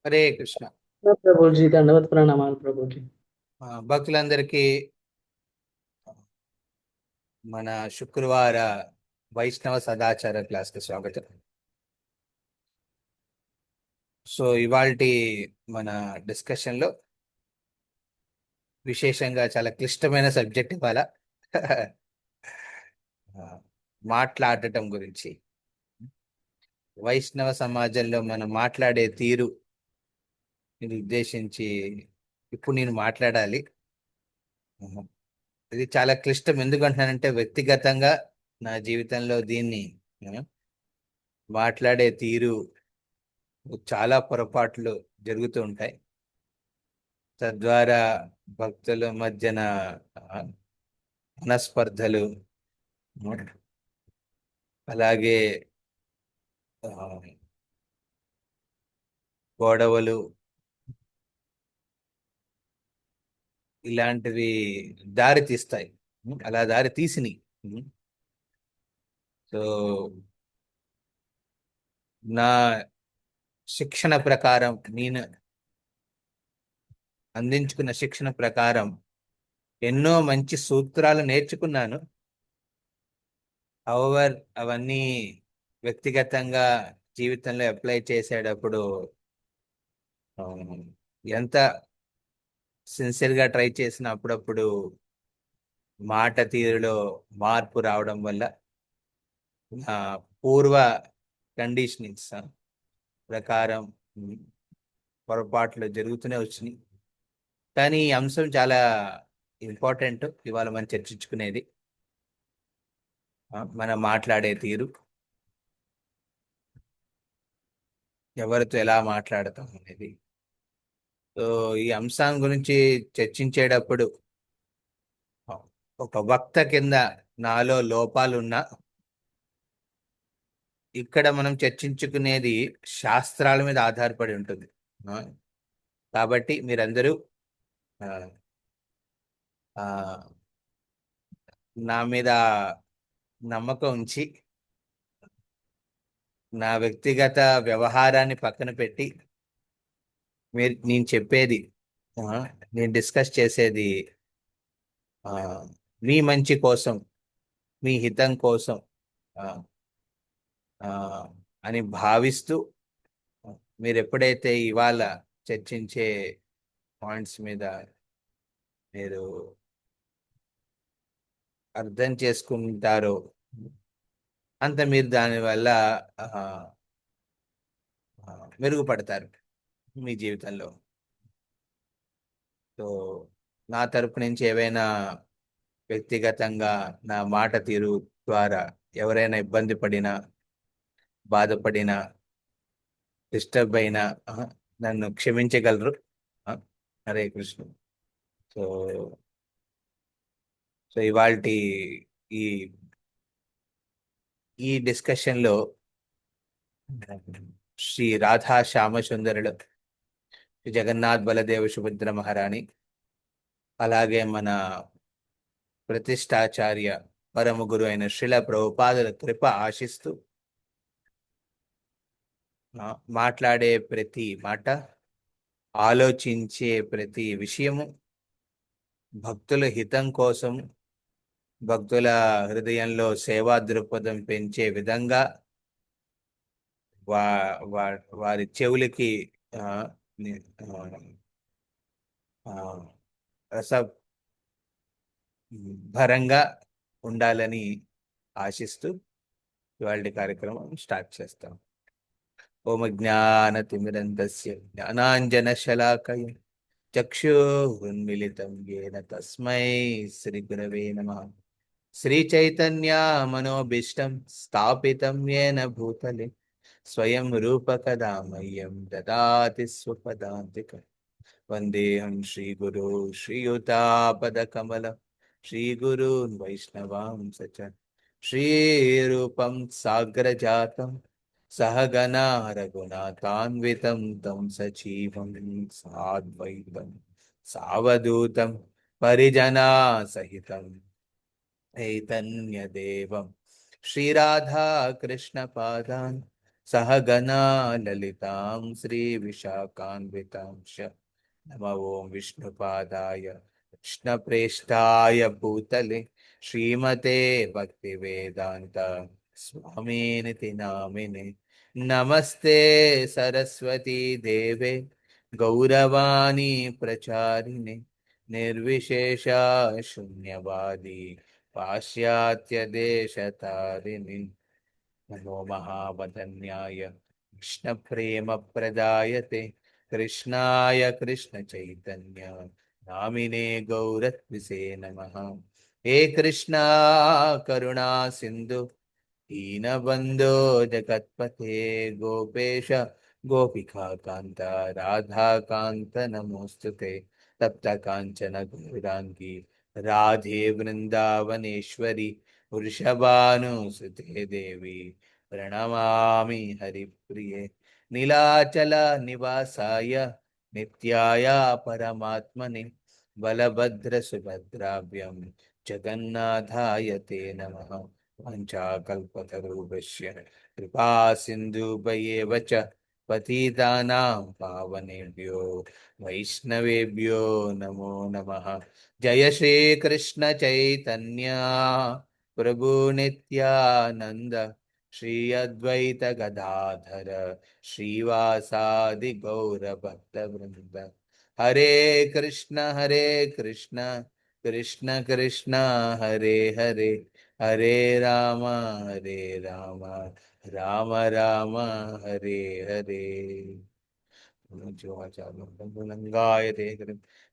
హరే కృష్ణ. प्रभु जी दंडवत प्रणाम प्रभु जी। భక్తులందరికీ మన శుక్రవార వైష్ణవ సదాచార క్లాస్కి స్వాగతం. సో ఇవాల్టి మన డిస్కషన్లో విశేషంగా చాలా క్లిష్టమైన సబ్జెక్ట్ ఇవాళ. ఆ, మాట్లాడటం గురించి. వైష్ణవ సమాజంలో మనం మాట్లాడే తీరు ఉద్దేశించి ఇప్పుడు నేను మాట్లాడాలి. ఇది చాలా క్లిష్టం. ఎందుకంటున్నానంటే వ్యక్తిగతంగా నా జీవితంలో దీన్ని ఆ, మాట్లాడే తీరు చాలా పొరపాట్లు జరుగుతూ ఉంటాయి. తద్వారా భక్తుల మధ్యన ఆ, మనస్పర్ధలు, అలాగే ఆ, గొడవలు ఇలాంటివి దారి తీస్తాయి. అలా దారి తీసినాయి. సో నా శిక్షణ ప్రకారం, నేను అందించుకున్న శిక్షణ ప్రకారం ఎన్నో మంచి సూత్రాలు నేర్చుకున్నాను. హౌవర్ అవన్నీ వ్యక్తిగతంగా జీవితంలో అప్లై చేసేటప్పుడు ఆ, ఎంత సిన్సియర్గా ట్రై చేసిన అప్పుడప్పుడు మాట తీరులో మార్పు రావడం వల్ల ఆ, పూర్వ కండిషనింగ్స్ ప్రకారం ఉమ్, పొరపాట్లు జరుగుతూనే వచ్చినాయి. కానీ ఈ అంశం చాలా ఇంపార్టెంట్ ఇవాళ మనం చర్చించుకునేది. మనం మాట్లాడే తీరు, ఎవరితో ఎలా మాట్లాడతాం అనేది. సో ఈ అంశం గురించి చర్చించేటప్పుడు ఆ, ఒక వక్త కింద నాలో లోపాలున్నా, ఇక్కడ మనం చర్చించుకునేది శాస్త్రాల మీద ఆధారపడి ఉంటుంది. ఆ, కాబట్టి మీరందరూ ఆ, ఆ, నా మీద నమ్మకం ఉంచి నా వ్యక్తిగత వ్యవహారాన్ని పక్కన పెట్టి నేను చెప్పేది, ఆ, నేను డిస్కస్ చేసేది ఆ, మీ మంచి కోసం, మీ హితం కోసం ఆ, ఆ, అని భావిస్తూ, మీరు ఎప్పుడైతే ఇవాళ చర్చించే పాయింట్స్ మీద మీరు అర్థం చేసుకుంటారో అంత మీరు దానివల్ల ఆ, ఆ, మెరుగుపడతారు మీ జీవితంలో. సో నా తరపు నుంచి ఏవైనా వ్యక్తిగతంగా నా మాట తీరు ద్వారా ఎవరైనా ఇబ్బంది పడినా, బాధపడినా, డిస్టర్బ్ అయినా నన్ను క్షమించగలరు. ఆ, హరే కృష్ణ. సో సో ఇవాల్టి ఈ ఈ డిస్కషన్ లో శ్రీ రాధా శ్యామ సుందరుడు, శ్రీ జగన్నాథ్ బలదేవ సుభద్ర మహారాణి, అలాగే మన ప్రతిష్టాచార్య పరమ గురు అయిన శ్రీల ప్రభుపాదుల కృప ఆశిస్తూ మాట్లాడే ప్రతి మాట, ఆలోచించే ప్రతి విషయము భక్తుల హితం కోసం, భక్తుల హృదయంలో సేవా దృక్పథం పెంచే విధంగా వా వారి చెవులకి ఆ, ని- ఆ, రసభరంగా ఉండాలని ఆశిస్తూ ఇవాళ కార్యక్రమం స్టార్ట్ చేస్తాం. ఓం జ్ఞానతిమిరంధస్య జ్ఞానాంజనశలాకయ చక్షురున్మిళితం యేన తస్మై శ్రీగురవే నమః. శ్రీచైతన్య మనోభీష్టం స్థాపితం యేన భూతలే స్వయం రూపకదా మह्यं దదాతి స్వపదాంతికం. వందేహం శ్రీగురు శ్రీయుతాపదకమలం శ్రీగురూన్ వైష్ణవాంస చ శ్రీరూపం సాగ్రజాతం సహగణా రఘునాథాన్వితం తం సజీవం సాద్వైతం సావధూతం పరిజనా సహితం చైతన్యదేవం శ్రీరాధా కృష్ణ పాదాన్ सहगना ललितां श्रीविशाखान्वितांश नमो ओं विष्णुपादाय कृष्णप्रेष्ठाय भूतले श्रीमते भक्तिवेदांत स्वामिनिति नामिने नमस्ते सरस्वती देवे गौरवाणी प्रचारिणे निर्विशेष शून्यवादी पाश्चात्य देशतारिणे नमो महावदन्याय कृष्णप्रेमप्रदायते कृष्णाय कृष्णचैतन्य नामिने गौरत्विषे नमः। हे कृष्णा करुणा सिन्धु दीनबन्धो जगत्पते गोपेश गोपिकान्त राधाकान्त नमोऽस्तुते तप्त काञ्चन गौराङ्गी राधे वृन्दावनेश्वरी वृषभानुसुते देवी प्रणमामि हरिप्रिये नीलाचल निवासाय नित्याय परमात्मने बलभद्र सुभद्राभ्यां जगन्नाथाय ते नमः। वाञ्छाकल्पतरुभ्यश्च कृपा सिन्धुभ्येव च पतितानां पावनेभ्यो वैष्णवेभ्यो नमो नमः। जय श्री कृष्ण चैतन्य प्रभु नित्यानंद श्री अद्वैत गदाधर श्रीवासादि गौर भक्त वृंद। हरे कृष्ण कृष्ण कृष्ण हरे हरे हरे राम राम राम हरे हरे।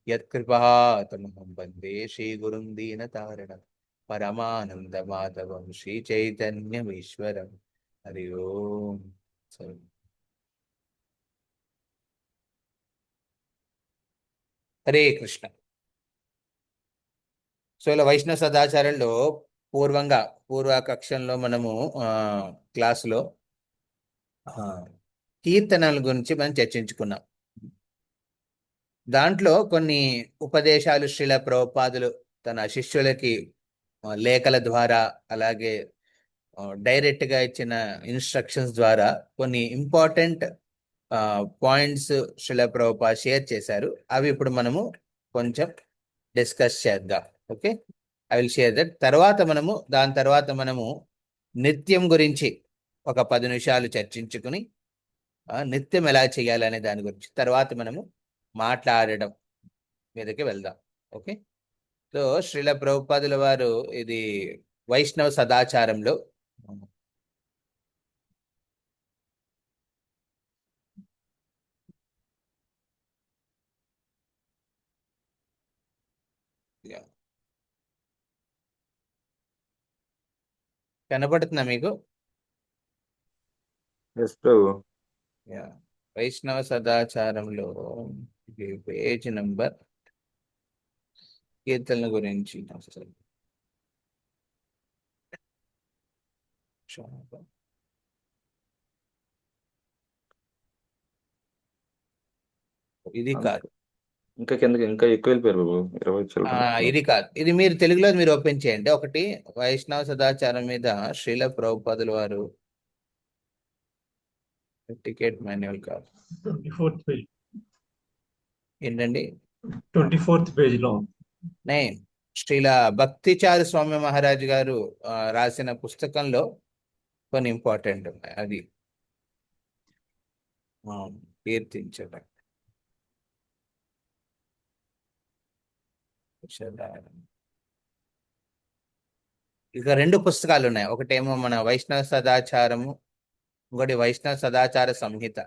यत्कृपातमहं वन्दे श्रीगुरुं दीनतारिणं परमानन्दमाधवं श्रीचैतन्यमीश्वरं। हरि ओम्। హరే కృష్ణ. సో ఇలా వైష్ణవ సదాచారంలో పూర్వ కక్షంలో మనము క్లాసులో కీర్తనల గురించి మనం చర్చించుకున్నాం. దాంట్లో కొన్ని ఉపదేశాలు శ్రీల ప్రభుపాదులు తన శిష్యులకి లేఖల ద్వారా అలాగే డైరెక్ట్ గా ఇచ్చిన ఇన్స్ట్రక్షన్స్ ద్వారా కొన్ని important points Srila Prabhupada share చేశారు. అవి ఇప్పుడు మనము కొంచెం డిస్కస్ చేద్దాం. Okay, I will share that. దాని తర్వాత మనము నిత్యం గురించి ఒక 10 నిమిషాలు చర్చించుకుని నిత్యం ఎలా చేయాలనే దాని గురించి తర్వాత మనము మాట్లాడడం మీదకి వెళ్దాం. ఓకే, సో శ్రీల ప్రభుపాదుల వారు ఇది వైష్ణవ సదాచారంలో కనపడుతుందా మీకు? వైష్ణవ సదాచారంలో పేజ్ నంబర్ కీర్తనల గురించి ఇది కాదు, ఇంకా కిందకి ఇంకా ఎక్కువ వెళ్ళిపోయారు బాబు. 20 ఇది కాదు. ఇది మీరు తెలుగులో మీరు ఓపెన్ చేయండి. ఒకటి వైష్ణవ సదాచారం మీద శ్రీల ప్రభుపాదుల వారు టికెట్ మాన్యువల్ కాదు, 24th పేజ్, ఏంటండి 24th పేజ్ లో నే శ్రీల భక్తిచారు స్వామి మహారాజ్ గారు రాసిన పుస్తకంలో కొన్ని ఇంపార్టెంట్ ఉన్నాయి. అది కీర్తించడం ఇక 2 పుస్తకాలు ఉన్నాయి. ఒకటేమో మన వైష్ణవ సదాచారము, ఇంకోటి వైష్ణవ సదాచార సంహిత.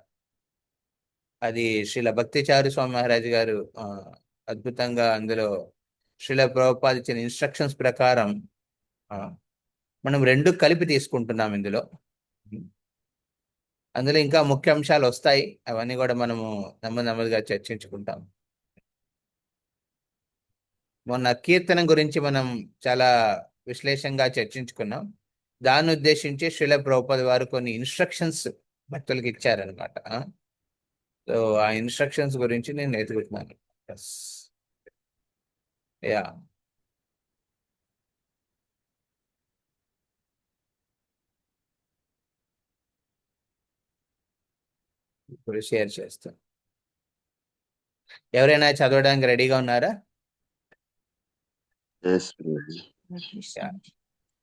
అది శ్రీల భక్తిచారు స్వామి మహారాజ్ గారు అద్భుతంగా అందులో శ్రీల ప్రభుపాద ఇచ్చిన ఇన్స్ట్రక్షన్స్ ప్రకారం మనం 2 కలిపి తీసుకుంటున్నాం. అందులో ఇంకా ముఖ్య అంశాలు వస్తాయి. అవన్నీ కూడా మనము నెమ్మదిగా చర్చించుకుంటాం. మొన్న కీర్తనం గురించి మనం చాలా విశ్లేషంగా చర్చించుకున్నాం. దాన్ని ఉద్దేశించి శ్రీల ప్రభుపాద వారు కొన్ని ఇన్స్ట్రక్షన్స్ భక్తులకు ఇచ్చారనమాట. సో ఆ ఇన్స్ట్రక్షన్స్ గురించి నేను ఎదుగుతున్నాను. యా ఇప్పుడు షేర్ చేస్తాను. ఎవరైనా చదవడానికి రెడీగా ఉన్నారా? Yes, Prabhuji. Yeah.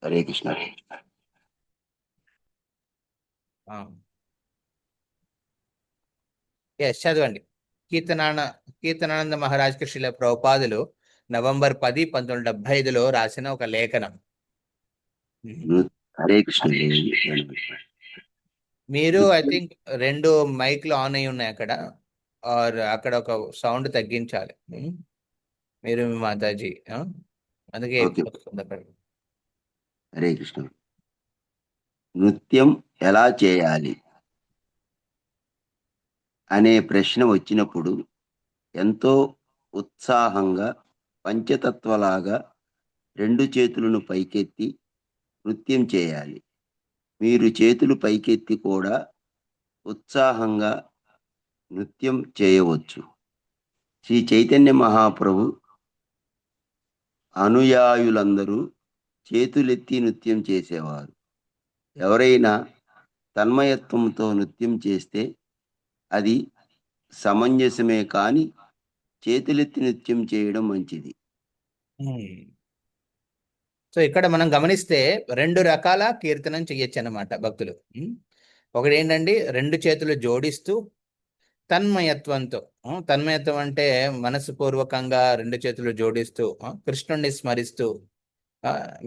Hare Krishna. Yes, చదవండి. కీర్తనానంద మహారాజ్ శ్రీల ప్రభుపాదులు నవంబర్ 10, 1975లో రాసిన ఒక లేఖనం. Hare Krishna. మీరు ఐ థింక్ 2 మైక్లు ఆన్ అయి ఉన్నాయి అక్కడ, ఆర్ అక్కడ ఒక సౌండ్ తగ్గించాలి. మీరు మీ మాతాజీ, అందుకే Okay. హరే కృష్ణ. నృత్యం ఎలా చేయాలి అనే ప్రశ్న వచ్చినప్పుడు ఎంతో ఉత్సాహంగా పంచతత్వలాగా 2 చేతులను పైకెత్తి నృత్యం చేయాలి. మీరు చేతులు పైకెత్తి కూడా ఉత్సాహంగా నృత్యం చేయవచ్చు. శ్రీ చైతన్య మహాప్రభు అనుయాయులందరూ చేతులెత్తి నృత్యం చేసేవారు. ఎవరైనా తన్మయత్వంతో నృత్యం చేస్తే అది సమంజసమే, కానీ చేతులెత్తి నృత్యం చేయడం మంచిది. సో ఇక్కడ మనం గమనిస్తే 2 రకాల కీర్తనం చెయ్యొచ్చు అన్నమాట భక్తులు. ఒకటి ఏంటండి, 2 చేతులు జోడిస్తూ తన్మయత్వంతో. తన్మయత్వం అంటే మనసుపూర్వకంగా 2 చేతులు జోడిస్తూ కృష్ణుడిని స్మరిస్తూ,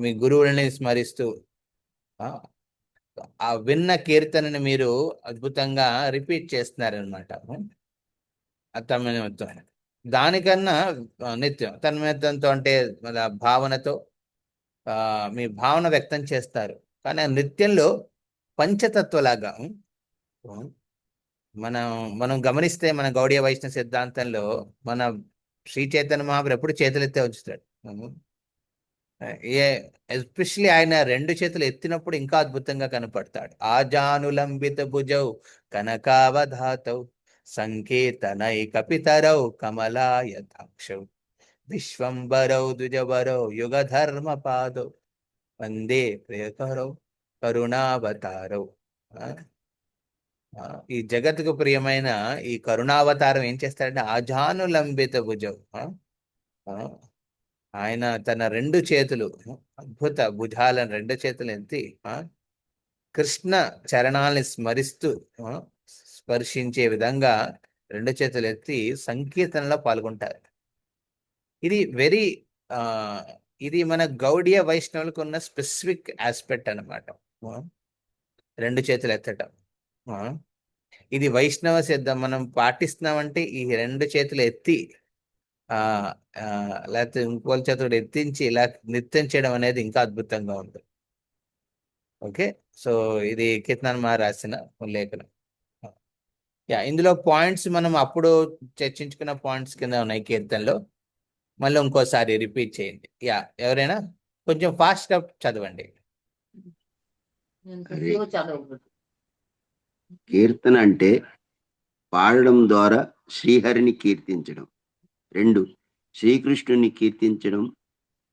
మీ గురువులని స్మరిస్తూ ఆ విన్న కీర్తనని మీరు అద్భుతంగా రిపీట్ చేస్తున్నారనమాట. తన్మయత్వం దానికన్నా నిత్యం తన్మయత్వంతో అంటే భావనతో మీ భావన వ్యక్తం చేస్తారు. కానీ ఆ నృత్యంలో పంచతత్వలాగా మనం గమనిస్తే మన గౌడీయ వైష్ణవ సిద్ధాంతంలో మన శ్రీ చైతన్య మహాప్రభు ఎప్పుడు చేతులెత్తే ఉంచుతాడు. ఎస్పెషలీ ఆయన 2 చేతులు ఎత్తినప్పుడు ఇంకా అద్భుతంగా కనపడతాడు. ఆజానులంబిత భుజౌ కనకావధాతౌ సంకేతనై కపితరౌ కమలాయతాక్షౌ విశ్వంబరౌ ద్విజవరౌ యుగధర్మ పాదౌ వందే ప్రియకరౌ కరుణావతారౌ. ఈ జగత్తుకు ప్రియమైన ఈ కరుణావతారం ఏం చేస్తాడంటే ఆజానులంబిత భుజం. ఆయన తన 2 చేతులు, అద్భుత భుజాలను 2 చేతులు ఎత్తి కృష్ణ చరణాలని స్పర్శించే విధంగా 2 చేతులు ఎత్తి సంకీర్తనలో పాల్గొంటారు. ఇది మన గౌడీయ వైష్ణవులకు ఉన్న స్పెసిఫిక్ ఆస్పెక్ట్ అన్నమాట. 2 చేతులు ఎత్తటం ఇది వైష్ణవ సిద్ధం. మనం పాటిస్తున్నామంటే ఈ 2 చేతులు ఎత్తి లేకపోతే ఇంకోళ్ళ చేతులు ఎత్తించి ఇలా నృత్యం చేయడం అనేది ఇంకా అద్భుతంగా ఉంటుంది. ఓకే, సో ఇది కీర్తన రాసిన లేఖనం. ఇందులో పాయింట్స్ మనం అప్పుడు చర్చించుకున్న పాయింట్స్ కింద ఉన్నాయి కీర్తనలో. మళ్ళీ ఇంకోసారి రిపీట్ చేయండి. ఎవరైనా కొంచెం ఫాస్ట్గా చదవండి. కీర్తన అంటే పాడడం ద్వారా శ్రీహరిని కీర్తించడం. 2, శ్రీకృష్ణుని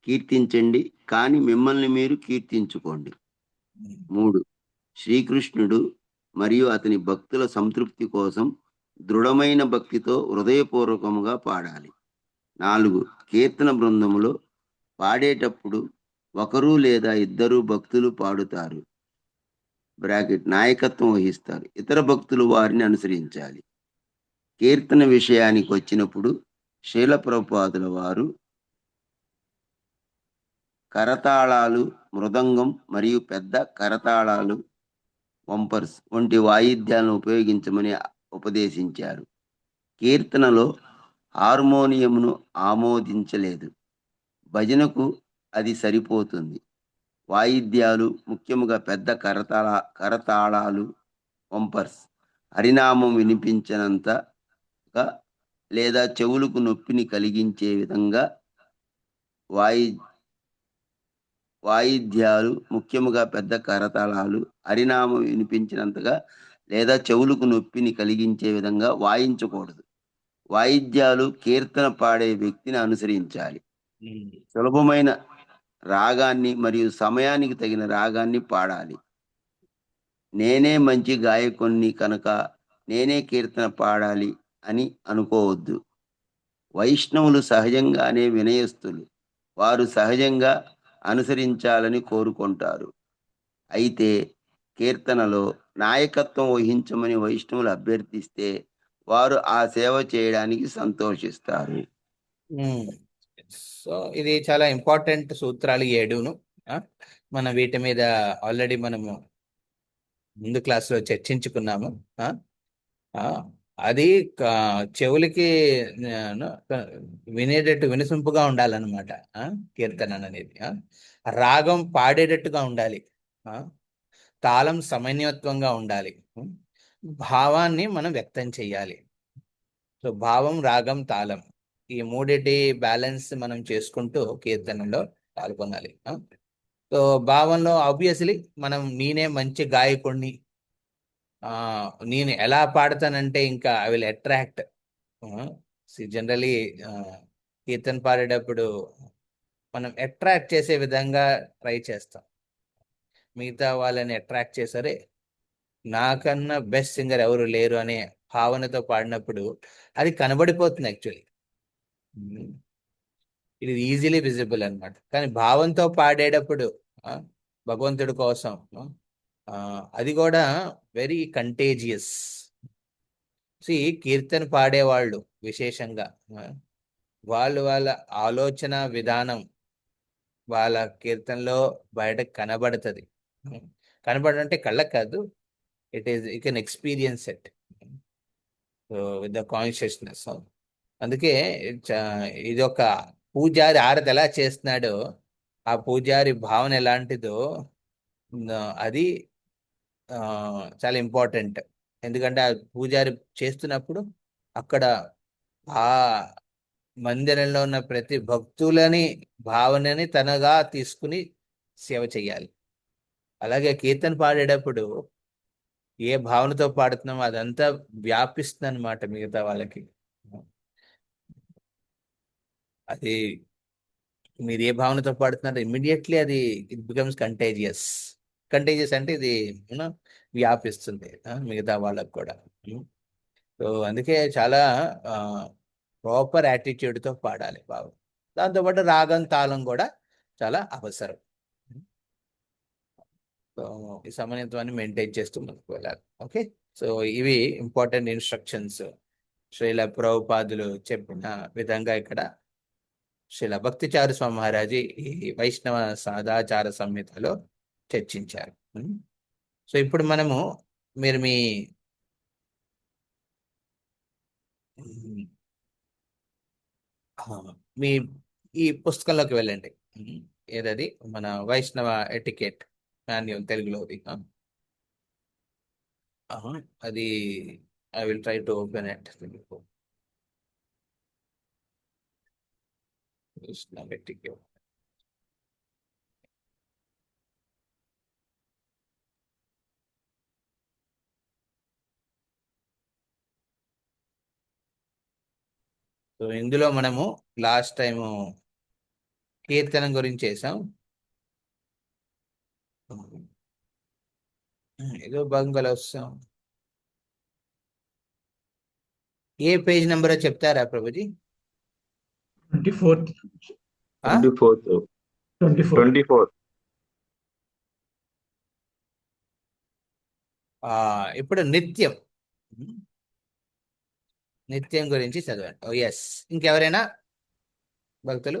కీర్తించండి కానీ మిమ్మల్ని మీరు కీర్తించుకోండి. 3, శ్రీకృష్ణుడు మరియు అతని భక్తుల సంతృప్తి కోసం దృఢమైన భక్తితో హృదయపూర్వకముగా పాడాలి. 4, కీర్తన బృందములో పాడేటప్పుడు 1 లేదా 2 భక్తులు పాడుతారు, నాయకత్వం వహిస్తారు. ఇతర భక్తులు వారిని అనుసరించాలి. కీర్తన విషయానికి వచ్చినప్పుడు శ్రీల ప్రభుపాదుల వారు కరతాళాలు, మృదంగం మరియు పెద్ద కరతాళాలు, వంపర్స్ వంటి వాయిద్యాలను ఉపయోగించమని ఉపదేశించారు. కీర్తనలో హార్మోనియంను ఆమోదించలేదు. భజనకు అది సరిపోతుంది. వాయిద్యాలు, ముఖ్యముగా పెద్ద కరతాళాలు, వంపర్స్ హరినామం వినిపించినంతగా లేదా చెవులకు నొప్పిని కలిగించే విధంగా వాయిద్యాలు, ముఖ్యముగా పెద్ద కరతాళాలు హరినామం వినిపించినంతగా లేదా చెవులకు నొప్పిని కలిగించే విధంగా వాయించకూడదు. వాయిద్యాలు కీర్తన పాడే వ్యక్తిని అనుసరించాలి. సులభమైన రాగాన్ని మరియు సమయానికి తగిన రాగాన్ని పాడాలి. నేనే మంచి గాయకుణ్ణి కనుక నేనే కీర్తన పాడాలి అని అనుకోవద్దు. వైష్ణవులు సహజంగానే వినయస్తులు. వారు సహజంగా అనుసరించాలని కోరుకుంటారు. అయితే కీర్తనలో నాయకత్వం వహించమని వైష్ణవులు అభ్యర్థిస్తే వారు ఆ సేవ చేయడానికి సంతోషిస్తారు. సో ఇది చాలా ఇంపార్టెంట్ సూత్రాలు 7ను. మనం వీటి మీద ఆల్రెడీ మనము ముందు క్లాసులో చర్చించుకున్నాము. ఆ, ఆ, అది చెవులకి వినేటట్టు వినసొంపుగా ఉండాలన్నమాట. కీర్తన అనేది రాగం పాడేటట్టుగా ఉండాలి. తాళం సమన్వయత్వంగా ఉండాలి. భావాన్ని మనం వ్యక్తం చెయ్యాలి. సో భావం, రాగం, తాళం, ఈ మూడిటి బ్యాలెన్స్ మనం చేసుకుంటూ కీర్తనలో పాల్గొనాలి. సో భావంలో ఆబ్వియస్లీ మనం నేనే మంచి గాయకుడిని, నేను ఎలా పాడతానంటే ఇంకా ఐ విల్ అట్రాక్ట్. జనరలీ కీర్తన పాడేటప్పుడు మనం అట్రాక్ట్ చేసే విధంగా ట్రై చేస్తాం. మిగతా వాళ్ళని అట్రాక్ట్ చేసరే నాకన్నా బెస్ట్ సింగర్ ఎవరు లేరు అనే భావనతో పాడినప్పుడు అది కనబడిపోతుంది. యాక్చువల్లీ ఇది ఈజీలీ విజిబుల్ అన్నమాట. కానీ భావంతో పాడేటప్పుడు భగవంతుడి కోసం అది కూడా వెరీ కంటేజియస్. కీర్తన పాడేవాళ్ళు విశేషంగా వాళ్ళ ఆలోచన విధానం వాళ్ళ కీర్తనలో బయట కనబడుతుంది. కనబడంటే కళ్ళకు కాదు, you can experience it with the consciousness. అందుకే ఇది ఒక పూజారి ఆరతి ఎలా చేస్తున్నాడో, ఆ పూజారి భావన ఎలాంటిదో అది చాలా ఇంపార్టెంట్. ఎందుకంటే ఆ పూజారి చేస్తున్నప్పుడు అక్కడ ఆ మందిరంలో ఉన్న ప్రతి భక్తులని భావనని తనగా తీసుకుని సేవ చేయాలి. అలాగే కీర్తన పాడేటప్పుడు ఏ భావనతో పాడుతున్నామో అదంతా వ్యాపిస్తుంది అనమాట మిగతా వాళ్ళకి. అది మీరు ఏ భావనతో పాడుతున్నారో ఇమ్మీడియట్లీ అది ఇట్ బికమ్స్ కంటేజియస్. కంటేజియస్ అంటే ఇది వ్యాపిస్తుంది మిగతా వాళ్ళకు కూడా. సో అందుకే చాలా ప్రాపర్ యాటిట్యూడ్తో పాడాలి బాబు. దాంతోపాటు రాగం, తాళం కూడా చాలా అవసరం. సో ఈ సమన్వయాన్ని మెయింటైన్ చేస్తూ ముందుకు వెళ్ళాలి. ఓకే, సో ఇవి ఇంపార్టెంట్ ఇన్స్ట్రక్షన్స్ శ్రీల ప్రభుపాదులు చెప్పిన విధంగా ఇక్కడ శ్రీల భక్తిచారు స్వామి మహారాజు ఈ వైష్ణవ సదాచార సంహితలో చర్చించారు. సో ఇప్పుడు మనము మీరు మీ ఈ పుస్తకంలోకి వెళ్ళండి. ఏదది మన వైష్ణవ ఎటికెట్ మాన్యువల్ తెలుగులోది. అది I will try to open it. Vaishnava etiquette. So ఇందులో మనము లాస్ట్ టైము కీర్తనం గురించి చేసాం. ఏదో భాగంగా వస్తాం. ఏ పేజ్ నెంబరో చెప్తారా ప్రభుజీ? 24th. 24th. 24. ఇప్పుడు నిత్యం నిత్యం గురించి చదవండి. ఎస్, ఇంకెవరైనా భక్తులు?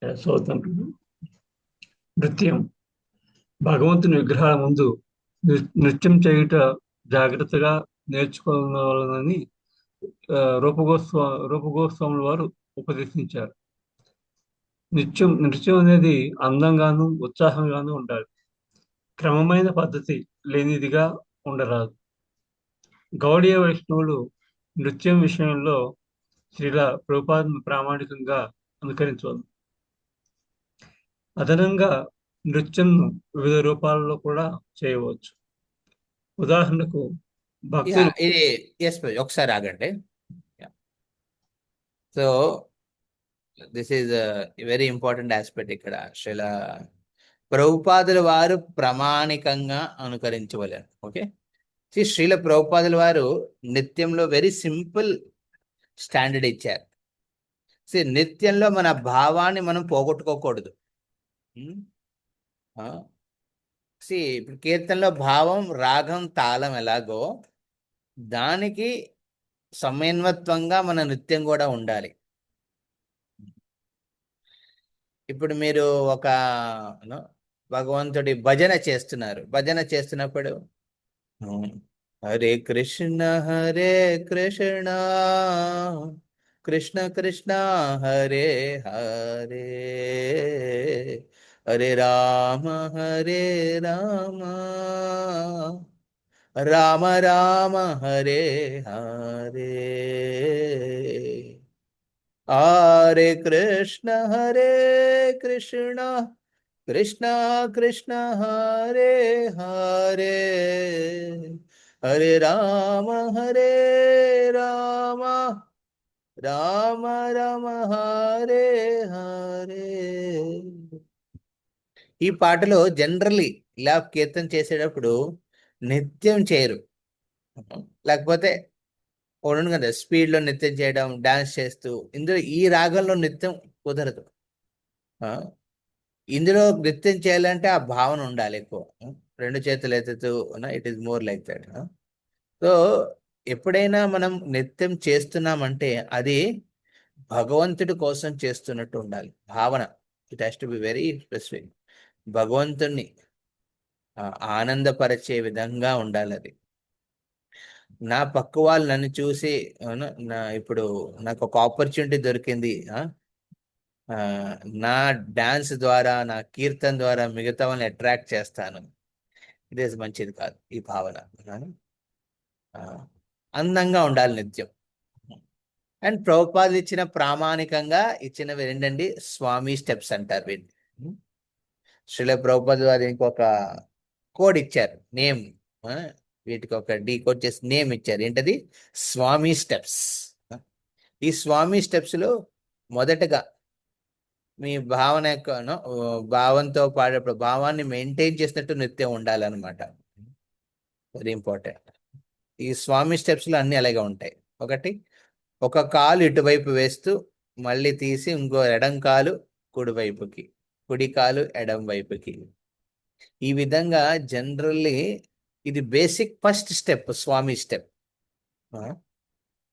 చదువుతాను. నృత్యం. భగవంతుని విగ్రహాల ముందు నృత్యం చేయుట జాగ్రత్తగా నేర్చుకోవాలని రూపగోస్వాముల వారు ఉపదేశించారు. నృత్యం అనేది అందంగాను ఉత్సాహంగాను ఉండాలి. క్రమమైన పద్ధతి లేనిదిగా ఉండరాదు. గౌడీయ వైష్ణవులు నృత్యం విషయంలో శ్రీల ప్రభుపాదను ప్రామాణికంగా అనుకరించవచ్చు. అదనంగా నృత్యంను వివిధ రూపాలలో కూడా చేయవచ్చు. ఉదాహరణకు భక్తులు ఇది ఎస్ ఒకసారి ఆగండి. So this is very important aspect. ఇక్కడ శ్రీల ప్రభుపాదుల వారు ప్రామాణికంగా అనుకరించవలేరు. ఓకే, శ్రీల ప్రభుపాదుల వారు నిత్యంలో వెరీ సింపుల్ స్టాండర్డ్ ఇచ్చారు. నిత్యంలో మన భావాన్ని మనం పోగొట్టుకోకూడదు. ఇప్పుడు కీర్తనలో భావం, రాగం, తాళం ఎలాగో దానికి సమన్వత్వంగా మన నృత్యం కూడా ఉండాలి. ఇప్పుడు మీరు ఒక భగవంతుడి భజన చేస్తున్నారు. భజన చేస్తున్నప్పుడు హరే కృష్ణ కృష్ణ కృష్ణ హరే హరే హరే రామ రామ రామ హరే హరే హరే కృష్ణ కృష్ణ కృష్ణ హరే హరే హరే రామ రామ రామ రామ హరే హరే. ఈ పాటలో జనరల్లీ ఇలా కీర్తన చేసేటప్పుడు నిత్యం చేయరు. లేకపోతే ఉండను కదా స్పీడ్లో నృత్యం చేయడం, డాన్స్ చేస్తూ. ఇందులో ఈ రాగంలో నృత్యం కుదరదు. ఇందులో నృత్యం చేయాలంటే ఆ భావన ఉండాలి ఎక్కువ. రెండు చేతులు ఎత్తుతూ it is more like that. So ఎప్పుడైనా మనం నృత్యం చేస్తున్నామంటే అది భగవంతుడి కోసం చేస్తున్నట్టు ఉండాలి భావన. It has to be very specific. భగవంతుణ్ణి ఆనందపరిచే విధంగా ఉండాలి అది. నా పక్క వాళ్ళు నన్ను చూసి ఇప్పుడు నాకు ఒక ఆపర్చునిటీ దొరికింది, నా డాన్స్ ద్వారా, నా కీర్తన ద్వారా మిగతా వాళ్ళని అట్రాక్ట్ చేస్తాను, ఇదే మంచిది కాదు ఈ భావన. అందంగా ఉండాలి నిత్యం. అండ్ ప్రభుపాదులు ఇచ్చిన ప్రామాణికంగా ఇచ్చినవి ఏంటండి, స్వామి స్టెప్స్ అంటారు వీటిని. శ్రీల ప్రభుపాదులు వారు ఇంకొక కోడ్ ఇచ్చారు, నేమ్. వీటికి ఒక డీకోడ్ చేసి నేమ్ ఇచ్చారు. ఏంటది? స్వామి స్టెప్స్. ఈ స్వామి స్టెప్స్ లో మొదటగా మీ భావన యొక్క భావంతో పాడేప్పుడు భావాన్ని మెయింటైన్ చేసినట్టు నృత్యం ఉండాలన్నమాట. Very important. ఈ స్వామి స్టెప్స్ లో అన్ని అలాగే ఉంటాయి. ఒకటి, ఒక కాలు ఇటువైపు వేస్తూ మళ్ళీ తీసి ఇంకో ఎడం కాలు కుడివైపుకి, కుడి కాలు ఎడం వైపుకి. ఈ విధంగా జనరల్లీ ఇది బేసిక్ ఫస్ట్ స్టెప్, స్వామి స్టెప్.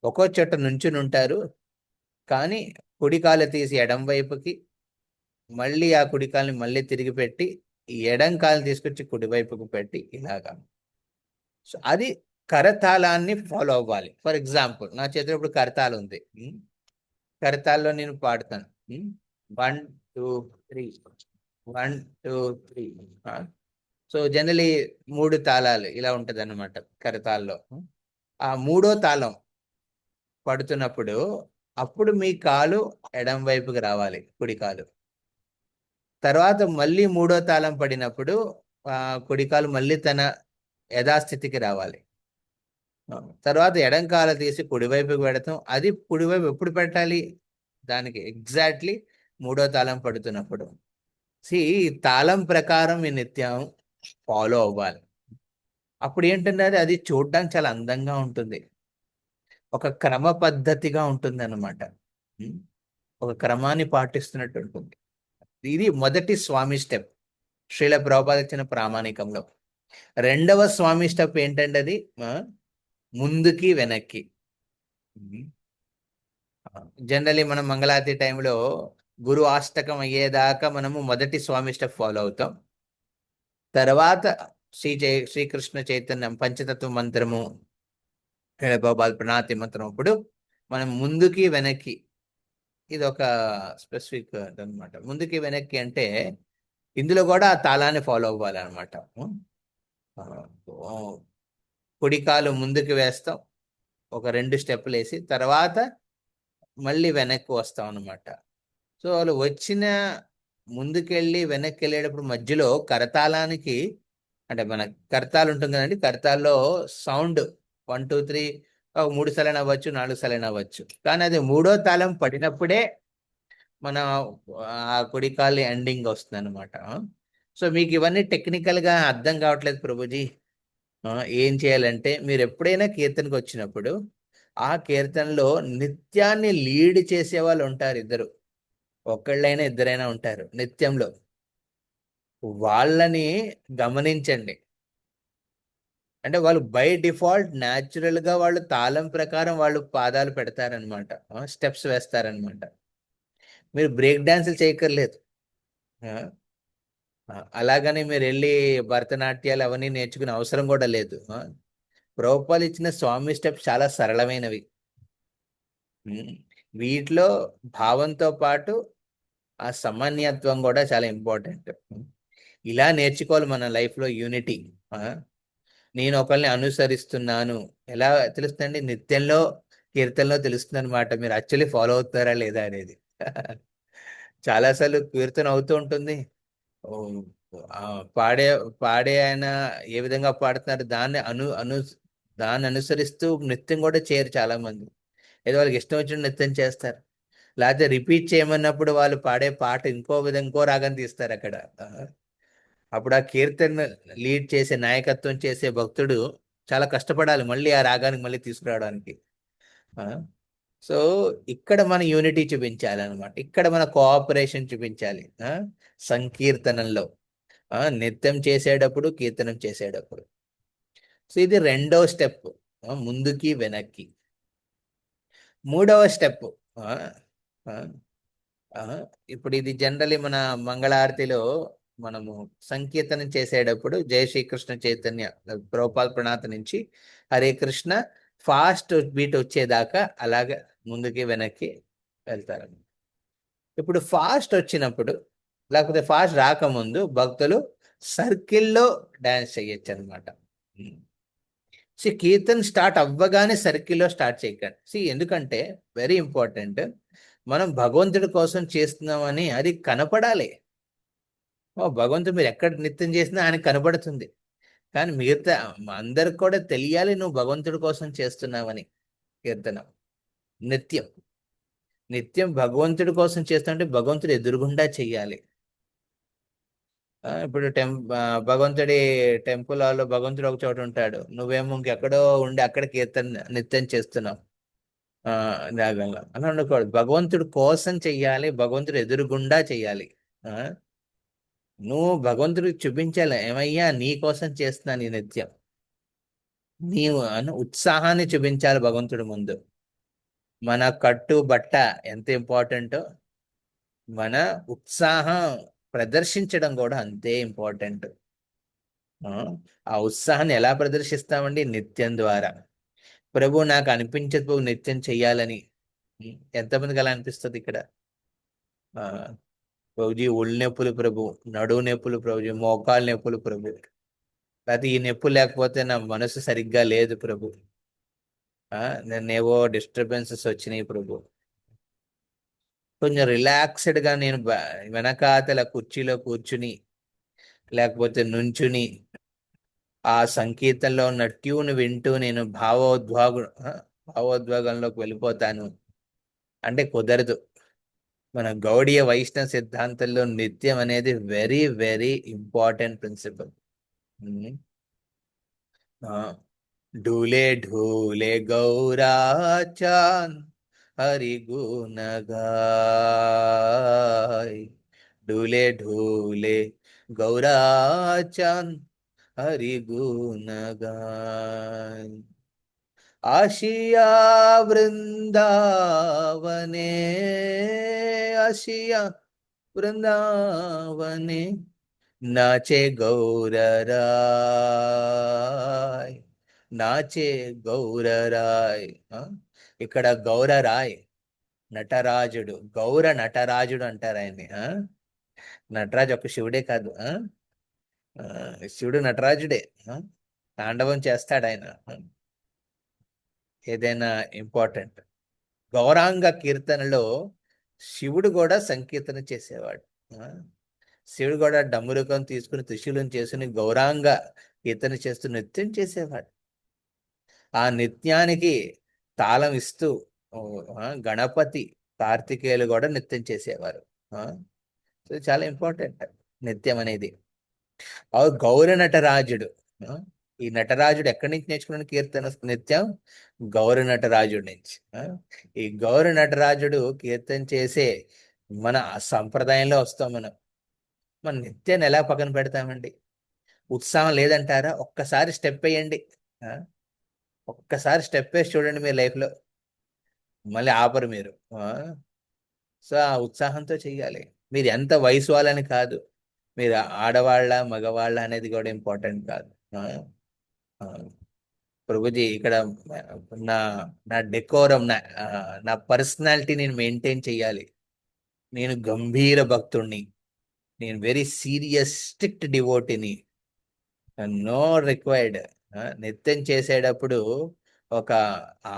ఒక్కో చోట నుంచుని ఉంటారు, కానీ కుడి కాలు తీసి ఎడం వైపుకి, మళ్ళీ ఆ కుడి కాలుని మళ్ళీ తిరిగి పెట్టి ఈ ఎడం కాలు తీసుకొచ్చి కుడివైపుకు పెట్టి ఇలాగా. సో అది కరతాళాన్ని ఫాలో అవ్వాలి. ఫర్ ఎగ్జాంపుల్ నా చేతిలో ఇప్పుడు కరతాళం ఉంది. కరతాల్లో నేను పాడతాను 1 2 3 1 2 3. సో జనరలీ 3 తాళాలు ఇలా ఉంటది అన్నమాట కరతాల్లో. ఆ మూడో తాళం పడుతున్నప్పుడు అప్పుడు మీ కాలు ఎడం వైపుకి రావాలి, కుడి కాలు. తర్వాత మళ్ళీ మూడో తాళం పడినప్పుడు కుడి కాలు మళ్ళీ తన యథాస్థితికి రావాలి. తర్వాత ఎడం కాలు తీసి కుడివైపుకి పెడతాం. అది కుడివైపు ఎప్పుడు పెట్టాలి? దానికి ఎగ్జాక్ట్లీ మూడో తాళం పడుతున్నప్పుడు. తాళం ప్రకారం ఈ నిత్యం ఫాలో అవ్వాలి. అప్పుడు ఏంటంటే అది చూడడానికి చాలా అందంగా ఉంటుంది, ఒక క్రమ పద్ధతిగా ఉంటుంది అన్నమాట. ఒక క్రమాన్ని పాటిస్తున్నట్టు ఉంటుంది. ఇది మొదటి స్వామి స్టెప్ శ్రీల ప్రభుపాద ఇచ్చిన ప్రామాణికంలో. రెండవ స్వామి స్టెప్ ఏంటంటే అది ముందుకి వెనక్కి. జనరలీ మనం మంగళారతి టైంలో గురు అష్టకం అయ్యేదాకా మనము మొదటి స్వామి స్టెప్ ఫాలో అవుతాం. తర్వాత శ్రీకృష్ణ చైతన్యం పంచతత్వ మంత్రము, బాబాల్ ప్రణాతి మంత్రం అప్పుడు మనం ముందుకి వెనక్కి. ఇది ఒక స్పెసిఫిక్ అనమాట. ముందుకి వెనక్కి అంటే ఇందులో కూడా ఆ తాళాన్ని ఫాలో అవ్వాలన్నమాట. కుడి కాలు ముందుకు వేస్తాం, ఒక 2 స్టెప్పులు వేసి తర్వాత మళ్ళీ వెనక్కి వస్తాం అన్నమాట. సో వాళ్ళు వచ్చిన ముందుకెళ్ళి వెనక్కి వెళ్ళేటప్పుడు మధ్యలో కరతాళానికి, అంటే మన కరతాలు ఉంటుంది కదండి, కరతాల్లో సౌండ్ 1 2 3 3 సార్లు అవ్వచ్చు, 4 సార్లు అవ్వచ్చు. కానీ అది మూడో తాళం పడినప్పుడే మన ఆ కుడి కాలు ఎండింగ్ వస్తుంది అనమాట. సో మీకు ఇవన్నీ టెక్నికల్ గా అర్థం కావట్లేదు ప్రభుజీ, ఆ, ఏం చేయాలంటే మీరు ఎప్పుడైనా కీర్తనకు వచ్చినప్పుడు ఆ కీర్తనలో నిత్యాన్ని లీడ్ చేసే వాళ్ళు ఉంటారు, ఇద్దరు, ఒకళ్ళైనా ఇద్దరైనా ఉంటారు నిత్యంలో. వాళ్ళని గమనించండి. అంటే వాళ్ళు బై డిఫాల్ట్ న్యాచురల్ గా వాళ్ళు తాళం ప్రకారం వాళ్ళు పాదాలు పెడతారనమాట, స్టెప్స్ వేస్తారనమాట. మీరు బ్రేక్ డాన్సులు చేయక్కర్లేదు. ఆ, అలాగని మీరు వెళ్ళి భరతనాట్యాలు అవన్నీ నేర్చుకునే అవసరం కూడా లేదు. ప్రభుపాలు ఇచ్చిన స్వామి స్టెప్స్ చాలా సరళమైనవి. ఉమ్, వీటిలో భావంతో పాటు ఆ సమన్వయత్వం కూడా చాలా ఇంపార్టెంట్. ఇలా నేర్చుకోవాలి మన లైఫ్ లో యూనిటీ. నేను ఒకరిని అనుసరిస్తున్నాను ఎలా తెలుస్తుందండి? నిత్యంలో కీర్తనలో తెలుస్తుంది అనమాట, మీరు యాక్చువల్లీ ఫాలో అవుతారా లేదా అనేది. చాలాసార్లు కీర్తన అవుతూ ఉంటుంది. ఓ, ఆ, పాడే పాడే ఆయన ఏ విధంగా పాడుతున్నారు దాన్ని అనుసరిస్తూ నృత్యం కూడా చేయరు చాలా మంది. ఏదో వాళ్ళకి ఇష్టం వచ్చిన నృత్యం చేస్తారు. లేకపోతే రిపీట్ చేయమన్నప్పుడు వాళ్ళు పాడే పాట ఇంకో విధంగా ఇంకో రాగం తీస్తారు అక్కడ. అప్పుడు ఆ కీర్తన లీడ్ చేసే నాయకత్వం చేసే భక్తుడు చాలా కష్టపడాలి మళ్ళీ ఆ రాగానికి మళ్ళీ తీసుకురావడానికి. ఆ, సో ఇక్కడ మన యూనిటీ చూపించాలి అనమాట, ఇక్కడ మన కోఆపరేషన్ చూపించాలి. సంకీర్తనంలో, నృత్యం చేసేటప్పుడు, కీర్తనం చేసేటప్పుడు. సో ఇది రెండో స్టెప్, ముందుకి వెనక్కి. మూడవ స్టెప్, ఇప్పుడు ఇది జనరలీ మన మంగళారతిలో మనము సంకీర్తనం చేసేటప్పుడు జయ శ్రీకృష్ణ చైతన్య ప్రభుపాద ప్రణాత నుంచి హరే కృష్ణ ఫాస్ట్ బీట్ వచ్చేదాకా అలాగే ముందుకి వెనక్కి వెళ్తారు. ఇప్పుడు ఫాస్ట్ వచ్చినప్పుడు, లేకపోతే ఫాస్ట్ రాకముందు భక్తులు సర్కిల్లో డాన్స్ చేయొచ్చు అనమాట. కీర్తన్ స్టార్ట్ అవ్వగానే సర్కిల్లో స్టార్ట్ చేయకండి. ఎందుకంటే వెరీ ఇంపార్టెంట్, మనం భగవంతుడి కోసం చేస్తున్నామని అది కనపడాలి. భగవంతుడు మీరు ఎక్కడ నృత్యం చేసినా ఆయన కనపడుతుంది. కానీ మిగతా అందరికి కూడా తెలియాలి నువ్వు భగవంతుడి కోసం చేస్తున్నావని. కీర్తన నిత్యం నిత్యం భగవంతుడి కోసం చేస్తుంటే భగవంతుడు ఎదురుగుండా చెయ్యాలి. ఇప్పుడు భగవంతుడి టెంపుల్ హాల్లో భగవంతుడు ఒక చోట ఉంటాడు, నువ్వేమో ఇంకెక్కడో ఉండి అక్కడ కీర్తన నిత్యం చేస్తున్నావు రాగంలో. అలా ఉండకూడదు, భగవంతుడి కోసం చెయ్యాలి, భగవంతుడు ఎదురుగుండా చెయ్యాలి. నువ్వు భగవంతుడికి చూపించాలి, ఏమయ్యా నీ కోసం చేస్తున్నాను ఈ నిత్యం. నీవు ఉత్సాహాన్ని చూపించాలి భగవంతుడి ముందు. మన కట్టు బట్ట ఎంత ఇంపార్టెంటో మన ఉత్సాహం ప్రదర్శించడం కూడా అంతే ఇంపార్టెంట్. ఆ ఉత్సాహాన్ని ఎలా ప్రదర్శిస్తామండి? నిత్యం ద్వారా. ప్రభు నాకు అనిపించదు నిత్యం చెయ్యాలని. ఎంతమందికి అలా అనిపిస్తుంది ఇక్కడ? ప్రభుజీ ఒళ్ళు నొప్పులు ప్రభు, నడువు నొప్పులు ప్రభుజీ, మోకాలు నొప్పులు ప్రభు, లేకపోతే ఈ నొప్పులు లేకపోతే నా మనసు సరిగ్గా లేదు ప్రభు, నేనేవో డిస్టర్బెన్సెస్ వచ్చినాయి ప్రభు. కొంచెం రిలాక్స్డ్ గా నేను వెనకాతల కుర్చీలో కూర్చుని లేకపోతే నుంచుని ఆ సంకీర్తనలో ఉన్న ట్యూన్ వింటూ నేను భావోద్వేగంలోకి వెళ్ళిపోతాను అంటే కుదరదు. మన గౌడీయ వైష్ణవ సిద్ధాంతంలో నిత్యం అనేది వెరీ వెరీ ఇంపార్టెంట్ ప్రిన్సిపల్. ఢూలే ఢూలే గౌరాచాన్ హరి గుణ గాయ్, ఢూలే ఢూలే గౌరాచాన్ హరి గుణ గాయ్. आशिया वृंदावने, आशिया वृंदावने, नाचे गौरराय, నాచే గౌరరాయ్. ఇక్కడ గౌరరాయ్ నటరాజుడు, గౌర నటరాజుడు అంటారు ఆయన్ని. నటరాజు ఒక శివుడే కాదు, శివుడు నటరాజుడే, తాండవం చేస్తాడు ఆయన. ఏదైనా ఇంపార్టెంట్. గౌరాంగ కీర్తనలో శివుడు కూడా సంకీర్తన చేసేవాడు. శివుడు కూడా డమ్మురుకం తీసుకుని త్రిశూలం చేసుకుని గౌరాంగ కీర్తన చేస్తూ నృత్యం చేసేవాడు. ఆ నృత్యానికి తాళం ఇస్తూ గణపతి కార్తికేయులు కూడా నృత్యం చేసేవారు. సో చాలా ఇంపార్టెంట్ నృత్యం అనేది. గౌర నటరాజుడు ఈ నటరాజుడు ఎక్కడి నుంచి నేర్చుకున్న కీర్తన నిత్యం? గౌర నటరాజుడి నుంచి. ఈ గౌర నటరాజుడు కీర్తన చేసే మన సంప్రదాయంలో వస్తాం మనం. మన నిత్యాన్ని ఎలా పక్కన పెడతామండి? ఉత్సాహం లేదంటారా? ఒక్కసారి స్టెప్ వేయండి. ఆ? ఒక్కసారి స్టెప్ వేసి చూడండి మీ లైఫ్లో, మళ్ళీ ఆపరు మీరు. సో ఆ ఉత్సాహంతో చెయ్యాలి. మీరు ఎంత వయసు వాళ్ళని కాదు, మీరు ఆడవాళ్ళ మగవాళ్ళ అనేది కూడా ఇంపార్టెంట్ కాదు. ఆ, ప్రభుజీ ఇక్కడ నా నా డెకోరం, నా పర్సనాలిటీ నేను మెయింటైన్ చేయాలి. నేను గంభీర భక్తుణ్ణి, నేను వెరీ సీరియస్ స్ట్రిక్ట్ డివోటీని, నో రిక్వైర్డ్. నిత్యం చేసేటప్పుడు ఒక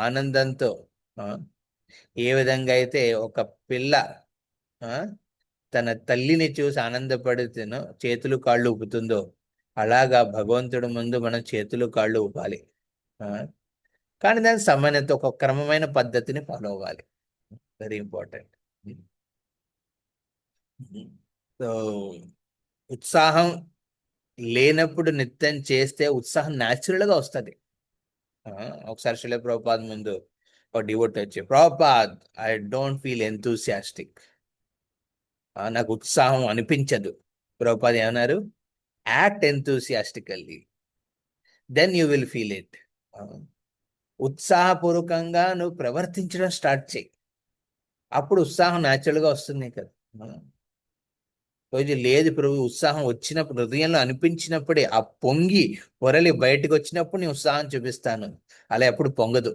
ఆనందంతో, ఏ విధంగా అయితే ఒక పిల్ల తన తల్లిని చూసి ఆనందపడుతున్నో చేతులు కాళ్ళు ఊపుతుందో, అలాగా భగవంతుడి ముందు మనం చేతులు కాళ్ళు ఊపాలి. కానీ దాని సమన్వయంతో ఒక క్రమమైన పద్ధతిని ఫాలో అవ్వాలి. Very important. సో ఉత్సాహం లేనప్పుడు నిత్యం చేస్తే ఉత్సాహం న్యాచురల్గా వస్తుంది. ఒకసారి శిల ప్రభుపాద్ ముందు ఒక డివోట్ వచ్చి, Prabhupad I don't feel enthusiastic, నాకు ఉత్సాహం అనిపించదు. ప్రభుపాద్ ఏమన్నారు? Act enthusiastically, then you will feel it. ఉత్సాహపూర్వకంగా నువ్వు ప్రవర్తించడం స్టార్ట్ చేయి, అప్పుడు ఉత్సాహం న్యాచురల్గా వస్తుంది కదా. రోజు లేదు ప్రభు, ఉత్సాహం వచ్చినప్పుడు, హృదయంలో అనిపించినప్పుడే, ఆ పొంగి పొరలి బయటకు వచ్చినప్పుడు నేను ఉత్సాహం చూపిస్తాను. అలా ఎప్పుడు పొంగదు.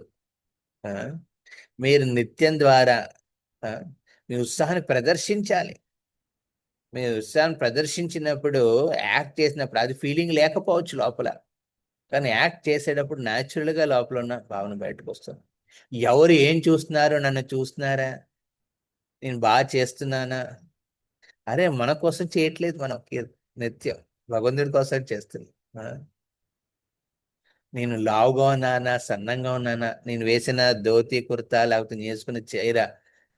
మీరు నిత్యం ద్వారా మీ ఉత్సాహాన్ని ప్రదర్శించాలి. మీరు ఉత్సాహాన్ని ప్రదర్శించినప్పుడు, యాక్ట్ చేసినప్పుడు అది ఫీలింగ్ లేకపోవచ్చు లోపల, కానీ యాక్ట్ చేసేటప్పుడు న్యాచురల్గా లోపల ఉన్న భావన బయటకు వస్తుంది. ఎవరు ఏం చూస్తున్నారు? నన్ను చూస్తున్నారా? నేను బాగా చేస్తున్నానా? అరే మన కోసం చేయట్లేదు, మనం నిత్యం భగవంతుడి కోసం చేస్తుంది. నేను లావుగా ఉన్నానా, సన్నంగా ఉన్నానా, నేను వేసిన ధోతి కుర్తా లేకపోతే నేను వేసుకున్న చీర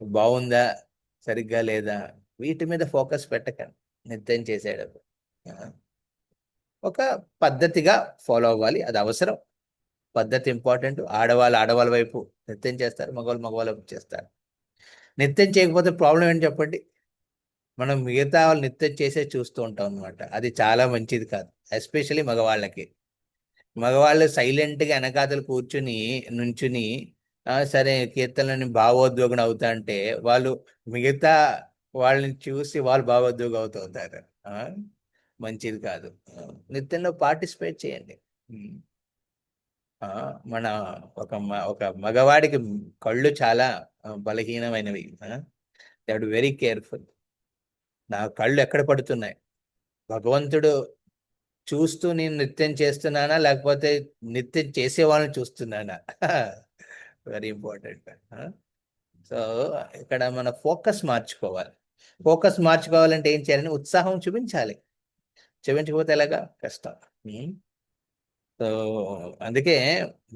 బాగుందా సరిగ్గా లేదా, వీటి మీద ఫోకస్ పెట్టకండి. నిత్యం చేసేటప్పుడు ఒక పద్ధతిగా ఫాలో అవ్వాలి. అది అవసరం, పద్ధతి ఇంపార్టెంట్. ఆడవాళ్ళ వైపు నిత్యం చేస్తారు, మగవాళ్ళ వైపు చేస్తారు. నిత్యం చేయకపోతే ప్రాబ్లం ఏంటి చెప్పండి? మనం మిగతా వాళ్ళు నిత్యం చేసే చూస్తూ ఉంటాం అనమాట. అది చాలా మంచిది కాదు, ఎస్పెషల్లీ మగవాళ్ళకి. మగవాళ్ళు సైలెంట్గా వెనకాతలు నుంచుని సరే కీర్తనని భావోద్వేగం అవుతా అంటే, వాళ్ళు మిగతా వాళ్ళని చూసి వాళ్ళు భావోద్వేగం అవుతారు. మంచిది కాదు. నిత్యంలో పార్టిసిపేట్ చేయండి. మన ఒక మగవాడికి కళ్ళు చాలా బలహీనమైనవి. They have to very careful. నా కళ్ళు ఎక్కడ పడుతున్నాయి? భగవంతుడు చూస్తూ నేను నిత్యం చేస్తున్నానా, లేకపోతే నిత్యం చేసే వాళ్ళని చూస్తున్నానా? Very important. సో ఇక్కడ మన ఫోకస్ మార్చుకోవాలి. ఫోకస్ మార్చుకోవాలంటే ఏం చేయాలని? ఉత్సాహం చూపించాలి. చూపించకపోతే ఎలాగా? కష్టం. సో అందుకే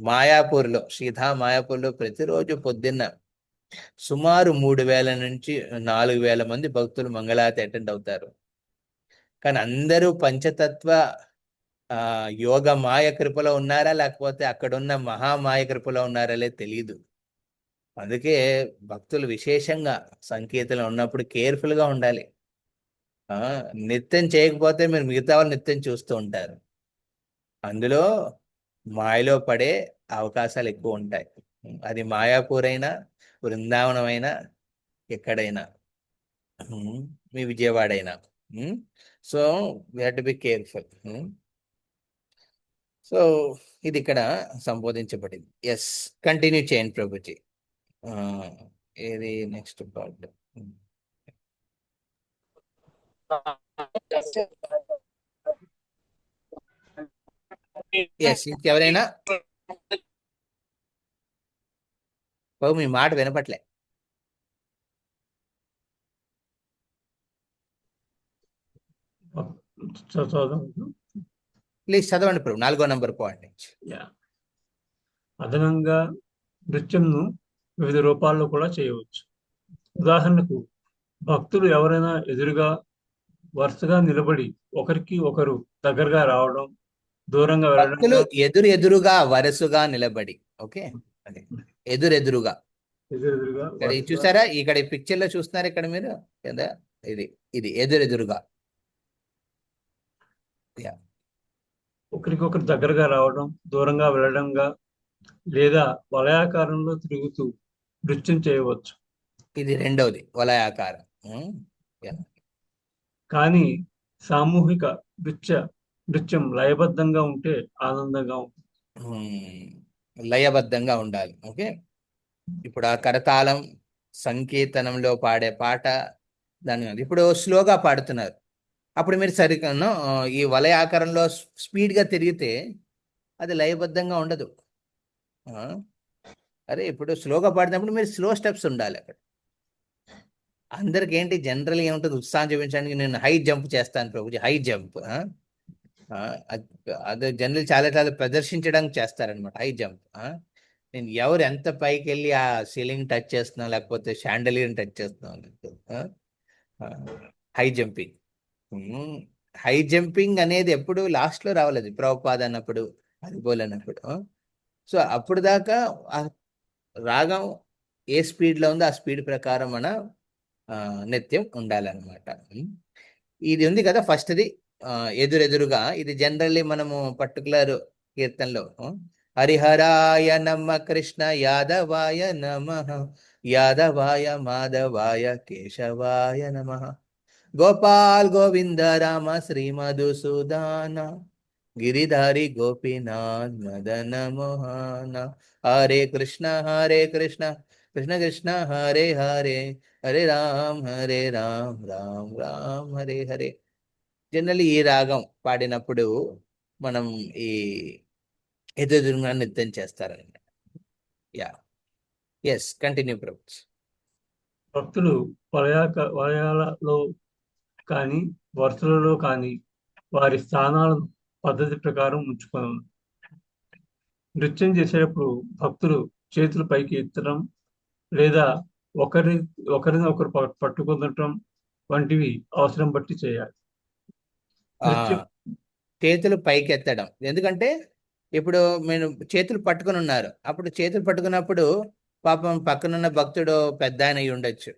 మాయాపూర్లో, మాయాపూర్లో ప్రతిరోజు పొద్దున్న సుమారు 3000 నుంచి 4000 మంది భక్తులు మంగళారతి అటెండ్ అవుతారు. కానీ అందరూ పంచతత్వ యోగ మాయ కృపలో ఉన్నారా, లేకపోతే అక్కడున్న మహామాయ కృపలో ఉన్నారా లేదు తెలియదు. అందుకే భక్తులు విశేషంగా సంకేతంలో ఉన్నప్పుడు కేర్ఫుల్గా ఉండాలి. నిత్యం చేయకపోతే మీరు మిగతా వాళ్ళు నిత్యం చూస్తూ ఉంటారు. అందులో మాయలో పడే అవకాశాలు ఎక్కువ ఉంటాయి. అది మాయాపూర్ అయినా, బృందావనం అయినా, ఎక్కడైనా, మీ విజయవాడ అయినా. So we have to be careful. So ఇది ఇక్కడ సంబోధించబడింది. ఎస్, కంటిన్యూ చేయండి ప్రభుజీ. ఏది నెక్స్ట్ పార్ట్? ఎస్, ఇంకెవరైనా? బాబు మీ మాట వినపట్లే. ప్లీజ్ చదవండి ప్రభు, 4వ నంబర్ పాయింట్ నుంచి. అదనంగా నృత్యంను వివిధ రూపాల్లో కూడా చేయవచ్చు. ఉదాహరణకు, భక్తులు ఎవరైనా ఎదురుగా వరుసగా నిలబడి ఒకరికి ఒకరు దగ్గరగా రావడం, దూరంగా భక్తులు వెళ్ళడంగా ఎదురుగా వరుసగా నిలబడి. ఓకే, అదే ఎదురుగా. ఎదురెదురుగా ఇక్కడ ఇది వరుసగా చూసారా, ఇక్కడ ఈ పిక్చర్ లో చూస్తున్నారు ఇక్కడ మీరు కదా, ఇది ఇది ఎదురుగా. యా. ఒకరికొకరు దగ్గరగా రావడం, దూరంగా వెళ్ళడంగా లేదా వలయాకారంలో తిరుగుతూ నృత్యం చేయవచ్చు. ఇది రెండవది వలయాకారం. యా. కానీ సామూహిక నృత్యం లయబద్ధంగా ఉంటే ఆనందంగా ఉంటుంది. లయబద్ధంగా ఉండాలి. ఓకే, ఇప్పుడు ఆ కరతాళం సంకీర్తనంలో పాడే పాట దాని ఇప్పుడు స్లోగా పాడుతున్నారు, అప్పుడు మీరు సరిగ్గా ఈ వలయ ఆకారంలో స్పీడ్గా తిరిగితే అది లయబద్ధంగా ఉండదు. ఆ, అరే ఇప్పుడు స్లోగా పాడినప్పుడు మీరు స్లో స్టెప్స్ ఉండాలి అక్కడ. అందరికి ఏంటి జనరల్ ఏముంటుంది, ఉత్సాహం చూపించడానికి నేను హై జంప్ చేస్తాను ప్రభుజీ, హై జంప్. అది జనరల్ చాలా చాలా ప్రదర్శించడానికి చేస్తారనమాట హై జంప్. నేను ఎవరు ఎంత పైకి వెళ్ళి ఆ సీలింగ్ టచ్ చేస్తున్నా, లేకపోతే షాండలియర్ టచ్ చేస్తున్నా, హై జంపింగ్. హై జంపింగ్ అనేది ఎప్పుడు లాస్ట్ లో రావలేదు, ప్రభుపాద అన్నప్పుడు, హరిబోల్ అన్నప్పుడు. సో అప్పుడు దాకా ఆ రాగం ఏ స్పీడ్ లో ఉందో ఆ స్పీడ్ ప్రకారం మన నిత్యం ఉండాలన్నమాట. ఇది ఉంది కదా ఫస్ట్ది, ఎదురెదురుగా. ఇది జనరల్లీ మనము పర్టికులర్ కీర్తనలో హరిహరాయ నమ కృష్ణ యాదవాయ నమ యాదవాయ మాధవాయ కేశవాయ నమ గోపాల్ గోవింద రామ శ్రీ మధుసూదన గిరిధారి గోపీనాథ్ మదన మోహన హరే కృష్ణ కృష్ణ కృష్ణ హరే హరే హరే రామ్ రామ్ రామ్ హరే హరే. జనరల్లీ ఈ రాగం పాడినప్పుడు మనం ఈ ఎదురుగా నృత్యం చేస్తారన్నమాట. యా, ఎస్, కంటిన్యూ ప్రభుత్వ. భక్తులు వలయాలలో కానీ వరుసలలో కానీ వారి స్థానాలను పద్ధతి ప్రకారం ఉంచుకున్నాం. నృత్యం చేసేటప్పుడు భక్తులు చేతులు పైకి ఎత్తడం లేదా ఒకరిని ఒకరు పట్టుకుందటం వంటివి అవసరం బట్టి చేయాలి. నృత్యం చేతులు పైకి ఎత్తడం ఎందుకంటే ఇప్పుడు మీరు చేతులు పట్టుకుని ఉన్నారు, అప్పుడు చేతులు పట్టుకున్నప్పుడు పాపం పక్కనున్న భక్తుడు పెద్ద ఆయన అయి ఉండొచ్చు,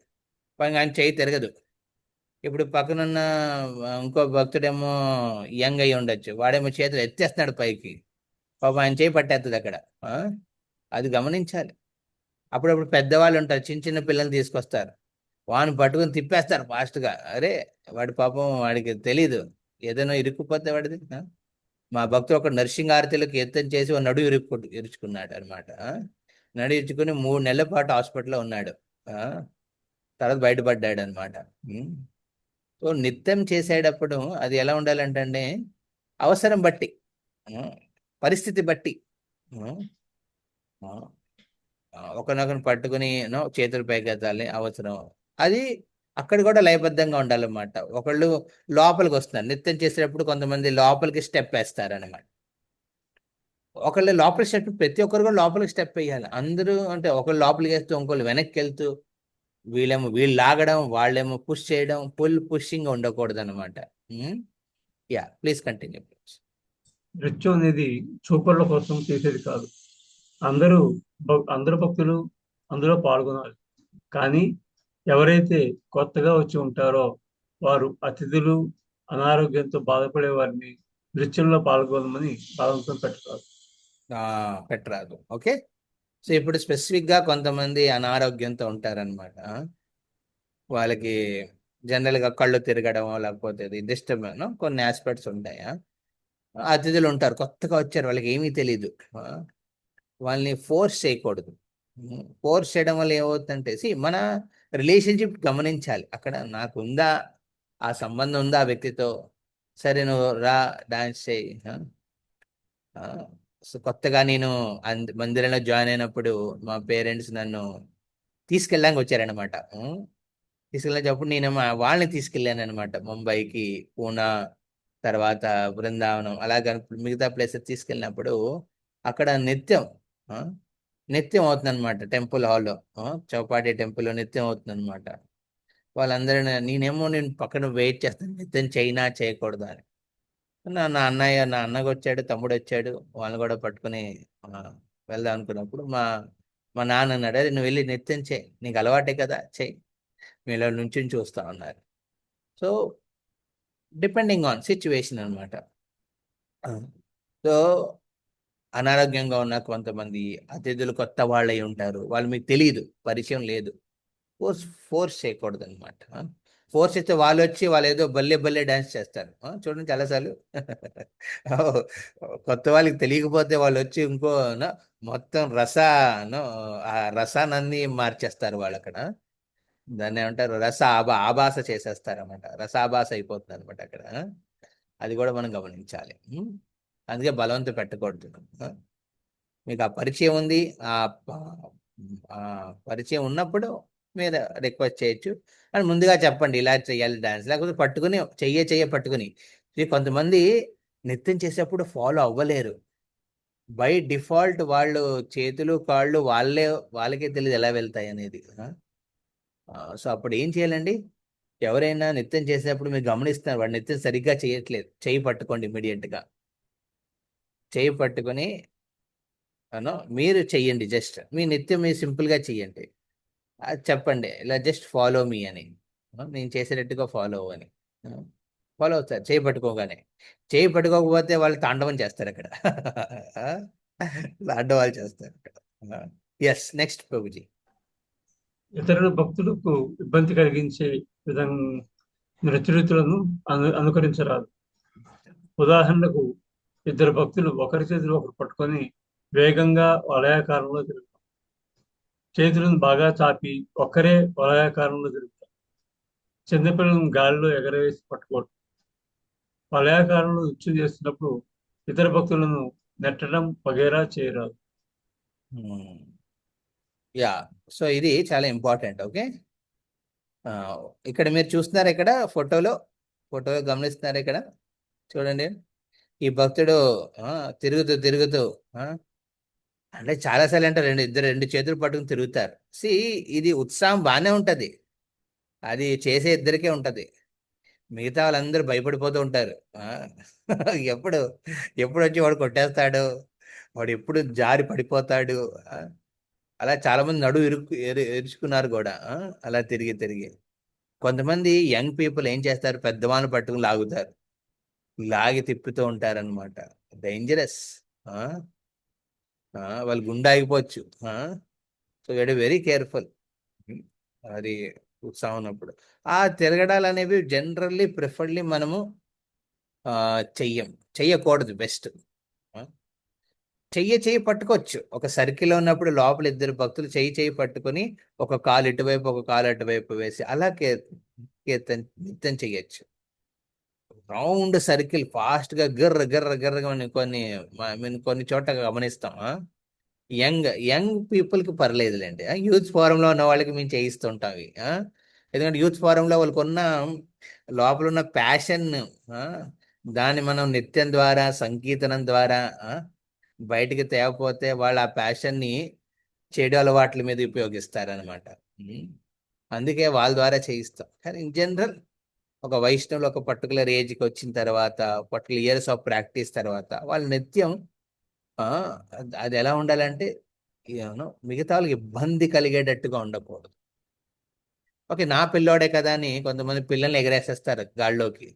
ఆయన చేయి తిరగదు. ఇప్పుడు పక్కనున్న ఇంకో భక్తుడేమో యంగ్ అయి ఉండొచ్చు, వాడేమో చేతులు ఎత్తేస్తున్నాడు పైకి, పాపం ఆయన చేయి పట్టేస్తుంది అక్కడ. అది గమనించాలి. అప్పుడప్పుడు పెద్దవాళ్ళు ఉంటారు, చిన్న చిన్న పిల్లల్ని తీసుకొస్తారు, వాడిని పట్టుకుని తిప్పేస్తారు ఫాస్ట్గా. అరే వాడి పాపం వాడికి తెలీదు, ఏదైనా ఇరుక్కుపోతే వాడిది. మా భక్తుడు ఒక నర్సింగ్ ఆరతిలకు యత్నం చేసి నడు ఇరుచుకున్నాడు అనమాట. నడు ఇరుచుకుని 3 నెలల పాటు హాస్పిటల్లో ఉన్నాడు, తర్వాత బయటపడ్డాడు అనమాట. సో నిత్యం చేసేటప్పుడు అది ఎలా ఉండాలంటే అవసరం బట్టి, పరిస్థితి బట్టి ఒకరినొకరిని పట్టుకుని చేతులు పైకెత్తాలి అవసరం. అది అక్కడ కూడా లయబద్ధంగా ఉండాలన్నమాట. ఒకళ్ళు లోపలికి వస్తున్నారు నృత్యం చేసేటప్పుడు, కొంతమంది లోపలికి స్టెప్ వేస్తారనమాట. ఒకళ్ళు లోపలికి స్టెప్, ప్రతి ఒక్కరు కూడా లోపలికి స్టెప్ వేయాలి. అందరూ అంటే ఒకళ్ళు లోపలికి వేస్తూ ఇంకోళ్ళు వెనక్కి వెళ్తూ, వీళ్ళు లాగడం, వాళ్ళేమో పుష్ చేయడం, పుషింగ్ ఉండకూడదు అనమాట. Yeah, please continue. నృత్యం అనేది చూపర్ల కోసం చేసేది కాదు. అందరూ భక్తులు అందులో పాల్గొనాలి. కానీ ఎవరైతే కొత్తగా వచ్చి ఉంటారో వారు అతిథులు, అనారోగ్యంతో బాధపడే వారిని నృత్యంలో పాల్గొనమని బలవంతం పెట్టరాదు. ఓకే, సో ఇప్పుడు స్పెసిఫిక్ గా కొంతమంది అనారోగ్యంతో ఉంటారనమాట. వాళ్ళకి జనరల్ గా కళ్ళు తిరగడం లేకపోతే డిస్టర్బ్ కొన్ని ఆస్పెక్ట్స్ ఉంటాయా. అతిథులు ఉంటారు, కొత్తగా వచ్చారు, వాళ్ళకి ఏమీ తెలీదు, వాళ్ళని ఫోర్స్ చేయకూడదు. ఫోర్స్ చేయడం వల్ల ఏమవుతుందంటే మన రిలేషన్షిప్ గమనించాలి. అక్కడ నాకు ఉందా, ఆ సంబంధం ఉందా ఆ వ్యక్తితో, సరే నువ్వు రా డాన్స్ చేయి. సో కొత్తగా నేను మందిరంలో జాయిన్ అయినప్పుడు మా పేరెంట్స్ నన్ను తీసుకెళ్ళడానికి వచ్చారనమాట. తీసుకెళ్ళినప్పుడు నేను వాళ్ళని తీసుకెళ్ళాను అనమాట, ముంబైకి, పూనా, తర్వాత బృందావనం, అలాగే మిగతా ప్లేసెస్ తీసుకెళ్ళినప్పుడు అక్కడ నిత్యం అవుతుంది అనమాట. టెంపుల్ హాల్లో, చౌపాటి టెంపుల్లో నిత్యం అవుతుంది అనమాట. వాళ్ళందరూ నేను పక్కన వెయిట్ చేస్తాను, నిత్యం చైనా చేయకూడదు అని. నా అన్నగా వచ్చాడు, తమ్ముడు వచ్చాడు, వాళ్ళని కూడా పట్టుకుని ఆ, వెళ్దాం అనుకున్నప్పుడు మా నాన్న అన్నాడు, అరే నువ్వు వెళ్ళి నృత్యం చేయి, నీకు అలవాటే కదా, చెయ్యి, మీలో నుంచి చూస్తా ఉన్నారు. సో డిపెండింగ్ ఆన్ సిచ్యువేషన్ అనమాట. సో అనారోగ్యంగా ఉన్న కొంతమంది అతిథులు కొత్త వాళ్ళు అయి ఉంటారు, వాళ్ళు మీకు తెలియదు, పరిచయం లేదు, ఫోర్స్ చేయకూడదు అనమాట. ఫోర్స్ చేస్తే వాళ్ళు ఏదో బల్లే బల్లే డాన్స్ చేస్తారు. చూడండి చాలాసార్లు కొత్త వాళ్ళకి తెలియకపోతే వాళ్ళు వచ్చి మొత్తం ఆ రసాన్ని మార్చేస్తారు వాళ్ళు అక్కడ. దాన్ని ఏమంటారు, ఆభాస చేసేస్తారు అనమాట, రసాభాస అయిపోతుంది అనమాట అక్కడ. అది కూడా మనం గమనించాలి. అందుకే బలవంత పెట్టకూడదు. మీకు ఆ పరిచయం ఉంది, ఆ ఆ పరిచయం ఉన్నప్పుడు మీరు రిక్వెస్ట్ చేయొచ్చు, అని ముందుగా చెప్పండి ఇలా చేయాలి డాన్స్, లేకపోతే పట్టుకుని చెయ్య పట్టుకుని. కొంతమంది నృత్యం చేసేప్పుడు ఫాలో అవ్వలేరు, బై డిఫాల్ట్ వాళ్ళు చేతులు కాళ్ళు వాళ్ళకే తెలియదు ఎలా వెళ్తాయి అనేది. సో అప్పుడు ఏం చేయాలండి, ఎవరైనా నృత్యం చేసేటప్పుడు మీరు గమనిస్తున్నారు వాడు నృత్యం సరిగ్గా చేయట్లేదు, చేయి పట్టుకోండి, ఇమీడియట్గా చేయి పట్టుకొని మీరు చెయ్యండి, జస్ట్ మీ నృత్యం మీరు సింపుల్గా చెయ్యండి, అది చెప్పండి ఇలా జస్ట్ ఫాలో మీ అని, నేను చేసేటట్టుగా ఫాలో అని. ఫాలో అవుతారు చేయి పట్టుకోగానే. చేయి పట్టుకోకపోతే వాళ్ళు తాండవం చేస్తారు అక్కడ తాండవాలు చేస్తారు అక్కడ. Yes, next Prabhuji. ఇతరుల భక్తులకు ఇబ్బంది కలిగించే విధంగా నృత్యరీతులను అనుకరించరాదు. ఉదాహరణకు, ఇద్దరు భక్తులు ఒకరి చేతులు ఒకరు పట్టుకొని వేగంగా వలయాకారంలో తిరుగుతారు. చేతులను బాగా చాపి ఒక్కరే వలయాకారంలో తిరుగుతారు. చిన్నపిల్లలను గాలిలో ఎగరవేసి పట్టుకోవడం. వలయాకారంలో నృత్యం చేస్తున్నప్పుడు ఇతర భక్తులను నెట్టడం వగైరా చేయరాదు. యా, సో ఇది చాలా ఇంపార్టెంట్. ఓకే, ఇక్కడ మీరు చూస్తున్నారు, ఇక్కడ ఫోటోలో గమనిస్తున్నారు, ఇక్కడ చూడండి, ఈ భక్తుడు తిరుగుతూ అంటే చాలాసార్లు అంటే రెండు చేతులు పట్టుకుని తిరుగుతారు. ఇది ఉత్సాహం బాగానే ఉంటది, అది చేసే ఇద్దరికే ఉంటది, మిగతా వాళ్ళందరూ భయపడిపోతూ ఉంటారు. ఎప్పుడు వచ్చి వాడు కొట్టేస్తాడు, వాడు ఎప్పుడు జారి పడిపోతాడు. అలా చాలా మంది ఎరుచుకున్నారు కూడా, అలా తిరిగి. కొంతమంది యంగ్ పీపుల్ ఏం చేస్తారు, పెద్దవాళ్ళు పట్టుకుని లాగి తిప్పుతూ ఉంటారనమాట, డేంజరస్. వాళ్ళు గుండె ఆగిపోవచ్చు. So very careful. అది ఉత్సాహం ఉన్నప్పుడు ఆ తిరగడాలు అనేవి జనరల్లీ ప్రిఫర్డ్లీ మనము చెయ్యకూడదు, బెస్ట్. చెయ్యి పట్టుకోవచ్చు, ఒక సర్కిల్లో ఉన్నప్పుడు లోపల ఇద్దరు భక్తులు చెయ్యి పట్టుకొని ఒక కాలు ఇటువైపు ఒక కాలు అటువైపు వేసి అలా నృత్యం చెయ్యొచ్చు. రౌండ్ సర్కిల్ ఫాస్ట్ గా గిర్రగా కొన్ని చోట్ల గమనిస్తాం. యంగ్ పీపుల్ కి పర్లేదులేండి, యూత్ ఫోరంలో ఉన్న వాళ్ళకి మేము చేయిస్తుంటాం ఇవి. ఎందుకంటే యూత్ ఫోరంలో వాళ్ళకు ఉన్న లోపల ఉన్న ప్యాషన్, దాన్ని మనం నృత్యం ద్వారా సంకీర్తనం ద్వారా బయటికి తేకపోతే వాళ్ళు ఆ ప్యాషన్ ని చెడు అలవాట్ల మీద ఉపయోగిస్తారనమాట. అందుకే వాళ్ళ ద్వారా చేయిస్తాం. కానీ ఇన్ జనరల్ ఒక వైష్ణవులు ఒక పర్టికులర్ ఏజ్కి వచ్చిన తర్వాత, పర్టికులర్ ఇయర్స్ ఆఫ్ ప్రాక్టీస్ తర్వాత వాళ్ళ నృత్యం అది ఎలా ఉండాలంటే మిగతా వాళ్ళకి ఇబ్బంది కలిగేటట్టుగా ఉండకూడదు. ఓకే, నా పిల్లోడే కదా అని కొంతమంది పిల్లల్ని ఎగరేసేస్తారు గాల్లోకి.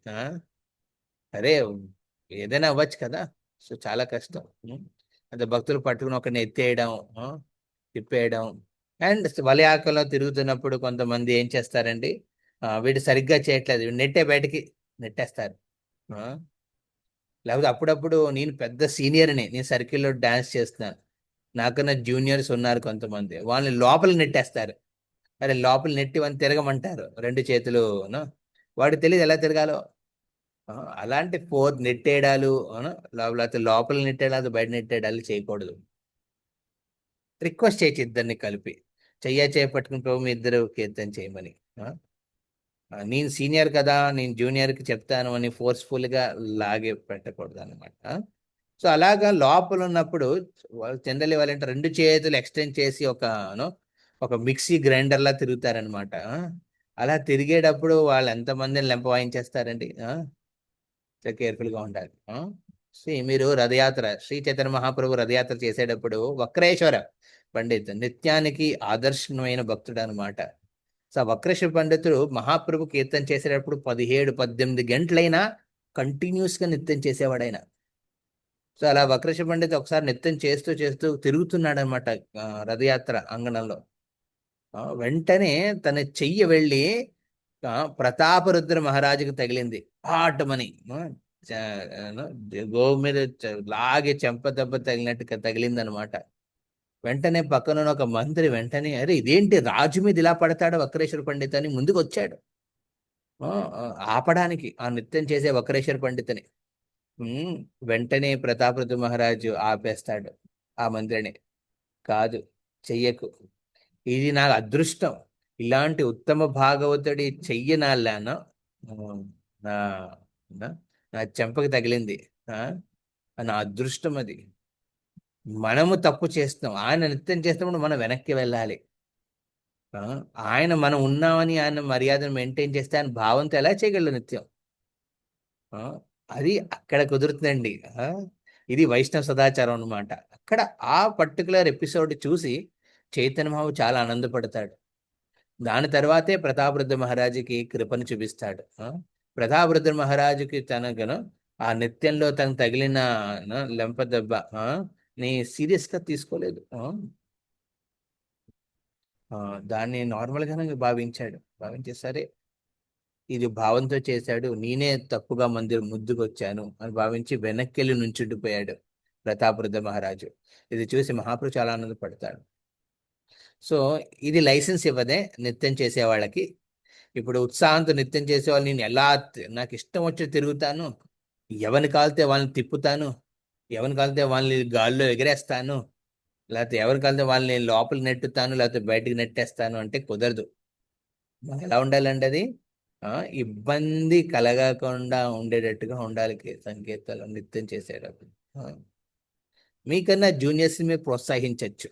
అరే ఏదైనా అవ్వచ్చు కదా, సో చాలా కష్టం. అంటే భక్తులు పట్టుకుని ఒకరిని ఎత్తేయడం, తిప్పేయడం. అండ్ వలయాకంలో తిరుగుతున్నప్పుడు కొంతమంది ఏం చేస్తారండి, వీడు సరిగ్గా చేయట్లేదు, వీడు బయటికి నెట్టేస్తారు. లేకపోతే అప్పుడప్పుడు నేను పెద్ద సీనియర్ని, నేను సర్కిల్లో డాన్స్ చేస్తున్నాను, నాకన్నా జూనియర్స్ ఉన్నారు కొంతమంది, వాళ్ళని లోపల నెట్టేస్తారు. అరే లోపల నెట్టి వాళ్ళని తిరగమంటారు, రెండు చేతులు. వాడికి తెలియదు ఎలా తిరగాలో. అలాంటి నెట్టేయడాలు, లేకపోతే లోపల నెట్టేయడాలు బయట నెట్టేయడాలు చేయకూడదు. రిక్వెస్ట్ చేయొచ్చు ఇద్దరిని కలిపి, పట్టుకుని ప్రభు మీ ఇద్దరు కీర్తన చేయమని. నేను సీనియర్ కదా, నేను జూనియర్కి చెప్తాను అని ఫోర్స్ఫుల్గా లాగే పెట్టకూడదు అనమాట. సో అలాగా లోపల ఉన్నప్పుడు వాళ్ళు జనరల్లీ వాళ్ళంటే రెండు చేతులు ఎక్స్టెండ్ చేసి ఒక మిక్సీ గ్రైండర్లా తిరుగుతారనమాట. అలా తిరిగేటప్పుడు వాళ్ళు ఎంతమందిని లెంప వాయించేస్తారండి. చాలా కేర్ఫుల్ గా ఉండాలి. మీరు రథయాత్ర శ్రీ చైతన్య మహాప్రభు రథయాత్ర చేసేటప్పుడు వక్రేశ్వర పండిత్ నిత్యానికి ఆదర్శమైన భక్తుడు అనమాట. సో వక్రేశ్వర పండితుడు మహాప్రభు కీర్తన చేసేటప్పుడు 17-18 గంటలైనా కంటిన్యూస్ గా నృత్యం చేసేవాడు ఆయన. సో అలా వక్రేశ్వర పండిత్ ఒకసారి నృత్యం చేస్తూ చేస్తూ తిరుగుతున్నాడు అనమాట రథయాత్ర అంగణంలో. వెంటనే తన చెయ్యి వెళ్ళి ప్రతాపరుద్ర మహారాజుకి తగిలింది పాటమని. గోవు మీద లాగే చెంప దెబ్బ తగిలినట్టు తగిలింది అనమాట. వెంటనే పక్కన ఒక మంత్రి వెంటనే అరే ఇదేంటి రాజు మీద ఇలా పడతాడు వక్రేశ్వర పండిత్ అని ముందుకు వచ్చాడు ఆపడానికి ఆ నృత్యం చేసే వక్రేశ్వర పండితుని. వెంటనే ప్రతాపరుద్ర మహారాజు ఆపేస్తాడు ఆ మంత్రిని. కాదు, చెయ్యకు, ఇది నా అదృష్టం, ఇలాంటి ఉత్తమ భాగవతుడి చెయ్యి నా చెంపకి తగిలింది, నా అదృష్టం అది. మనము తప్పు చేస్తాం, ఆయన నృత్యం చేస్తున్నప్పుడు మనం వెనక్కి వెళ్ళాలి. ఆయన మనం ఉన్నామని ఆయన మర్యాదను మెయింటైన్ చేస్తే ఆయన భావంతో ఎలా చేయగలరు నృత్యం? అది అక్కడ కుదురుతుందండి. ఇది వైష్ణవ సదాచారం అనమాట. అక్కడ ఆ పర్టికులర్ ఎపిసోడ్ చూసి చైతన్య మహాప్రభు చాలా ఆనందపడతాడు. దాని తర్వాతే ప్రతాపరుద్ర మహారాజుకి కృపను చూపిస్తాడు. ప్రతాపరుద్ర మహారాజుకి తనకు ఆ నృత్యంలో తనకు తగిలిన లెంప దెబ్బ ని సీరియస్ గా తీసుకోలేదు. దాన్ని నార్మల్ గానే భావించి సరే ఇది భావంతో చేశాడు, నేనే తప్పుగా ముద్దుకు వచ్చాను అని భావించి వెనక్కి వెళ్ళి నుంచుండిపోయాడు ప్రతాపరుద్ర మహారాజు. ఇది చూసి మహాప్రభు చాలా ఆనందపడతాడు. సో ఇది లైసెన్స్ ఇవ్వదే నృత్యం చేసే వాళ్ళకి. ఇప్పుడు ఉత్సాహంతో నృత్యం చేసేవాళ్ళు నేను ఎలా నాకు ఇష్టం వచ్చి తిరుగుతాను, ఎవరిని కాలితే వాళ్ళని తిప్పుతాను, ఎవరిని కాలితే వాళ్ళని గాల్లో ఎగరేస్తాను, లేకపోతే ఎవరిని కాలితే వాళ్ళని లోపల నెట్టుతాను లేకపోతే బయటికి నెట్టేస్తాను అంటే కుదరదు. ఎలా ఉండాలండి అది? ఇబ్బంది కలగకుండా ఉండేటట్టుగా ఉండాలి సంకేతాలు నృత్యం చేసేటప్పుడు. మీకన్నా జూనియర్స్ ని మీరు ప్రోత్సహించవచ్చు,